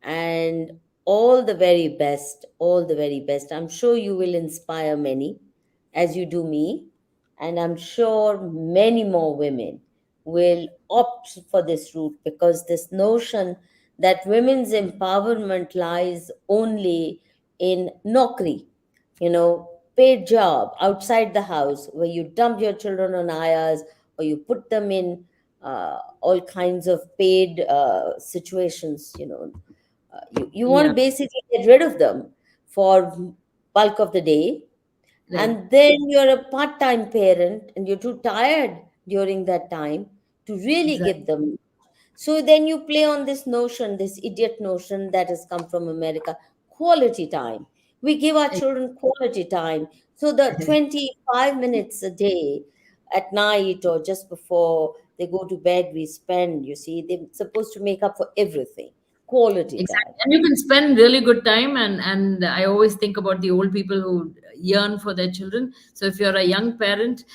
And all the very best, all the very best. I'm sure you will inspire many, as you do me. And I'm sure many more women will opt for this route, because this notion that women's empowerment lies only in Naukri, paid job outside the house, where you dump your children on ayahs or you put them in all kinds of paid situations. You want to basically get rid of them for bulk of the day. Right. And then you're a part-time parent and you're too tired during that time to really give them. So then you play on this notion, this idiot notion that has come from America, quality time. We give our children quality time. So the 25 minutes a day at night or just before they go to bed, we spend, they're supposed to make up for everything. Quality Exactly. time. And you can spend really good time. And I always think about the old people who yearn for their children. So if you're a young parent,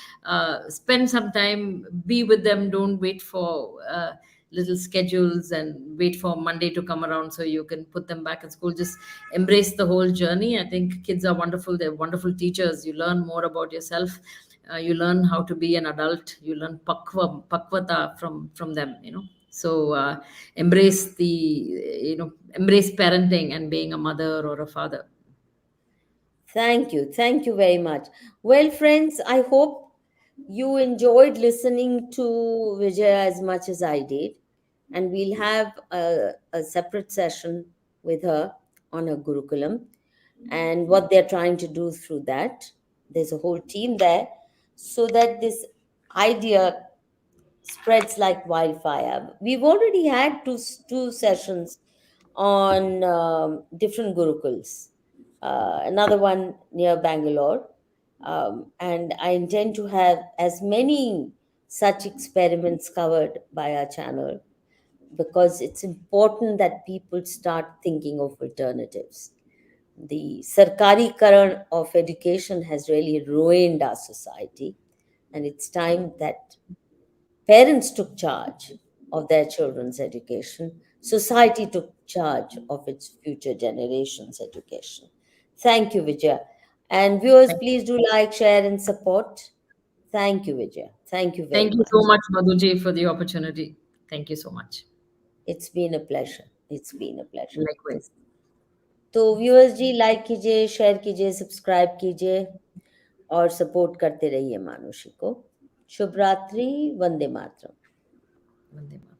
spend some time, be with them. Don't wait for little schedules and wait for Monday to come around so you can put them back in school. Just embrace the whole journey. I think kids are wonderful. They're wonderful teachers. You learn more about yourself. You learn how to be an adult. You learn pakvata from them, So embrace embrace parenting and being a mother or a father. Thank you. Thank you very much. Well, friends, I hope you enjoyed listening to Vijaya as much as I did. And we'll have a separate session with her on her Gurukulam and what they're trying to do through that. There's a whole team there, so that this idea spreads like wildfire. We've already had two sessions on different Gurukuls. Another one near Bangalore. And I intend to have as many such experiments covered by our channel, because it's important that people start thinking of alternatives. The Sarkari Karan of education has really ruined our society, and it's time that parents took charge of their children's education. Society took charge of its future generations' education. Thank you, Vijaya. And viewers, please do like, share, and support. Thank you, Vijaya. Thank you very Thank you much. so much, Madhuji, for the opportunity. Thank you so much. It's been a pleasure. It's been a pleasure. Likewise. तो viewers जी, like कीजिए, share कीजिए, subscribe कीजिए और support करते रहिए मानुषी को. शुभ रात्रि. Vande Mataram. Vande Mataram.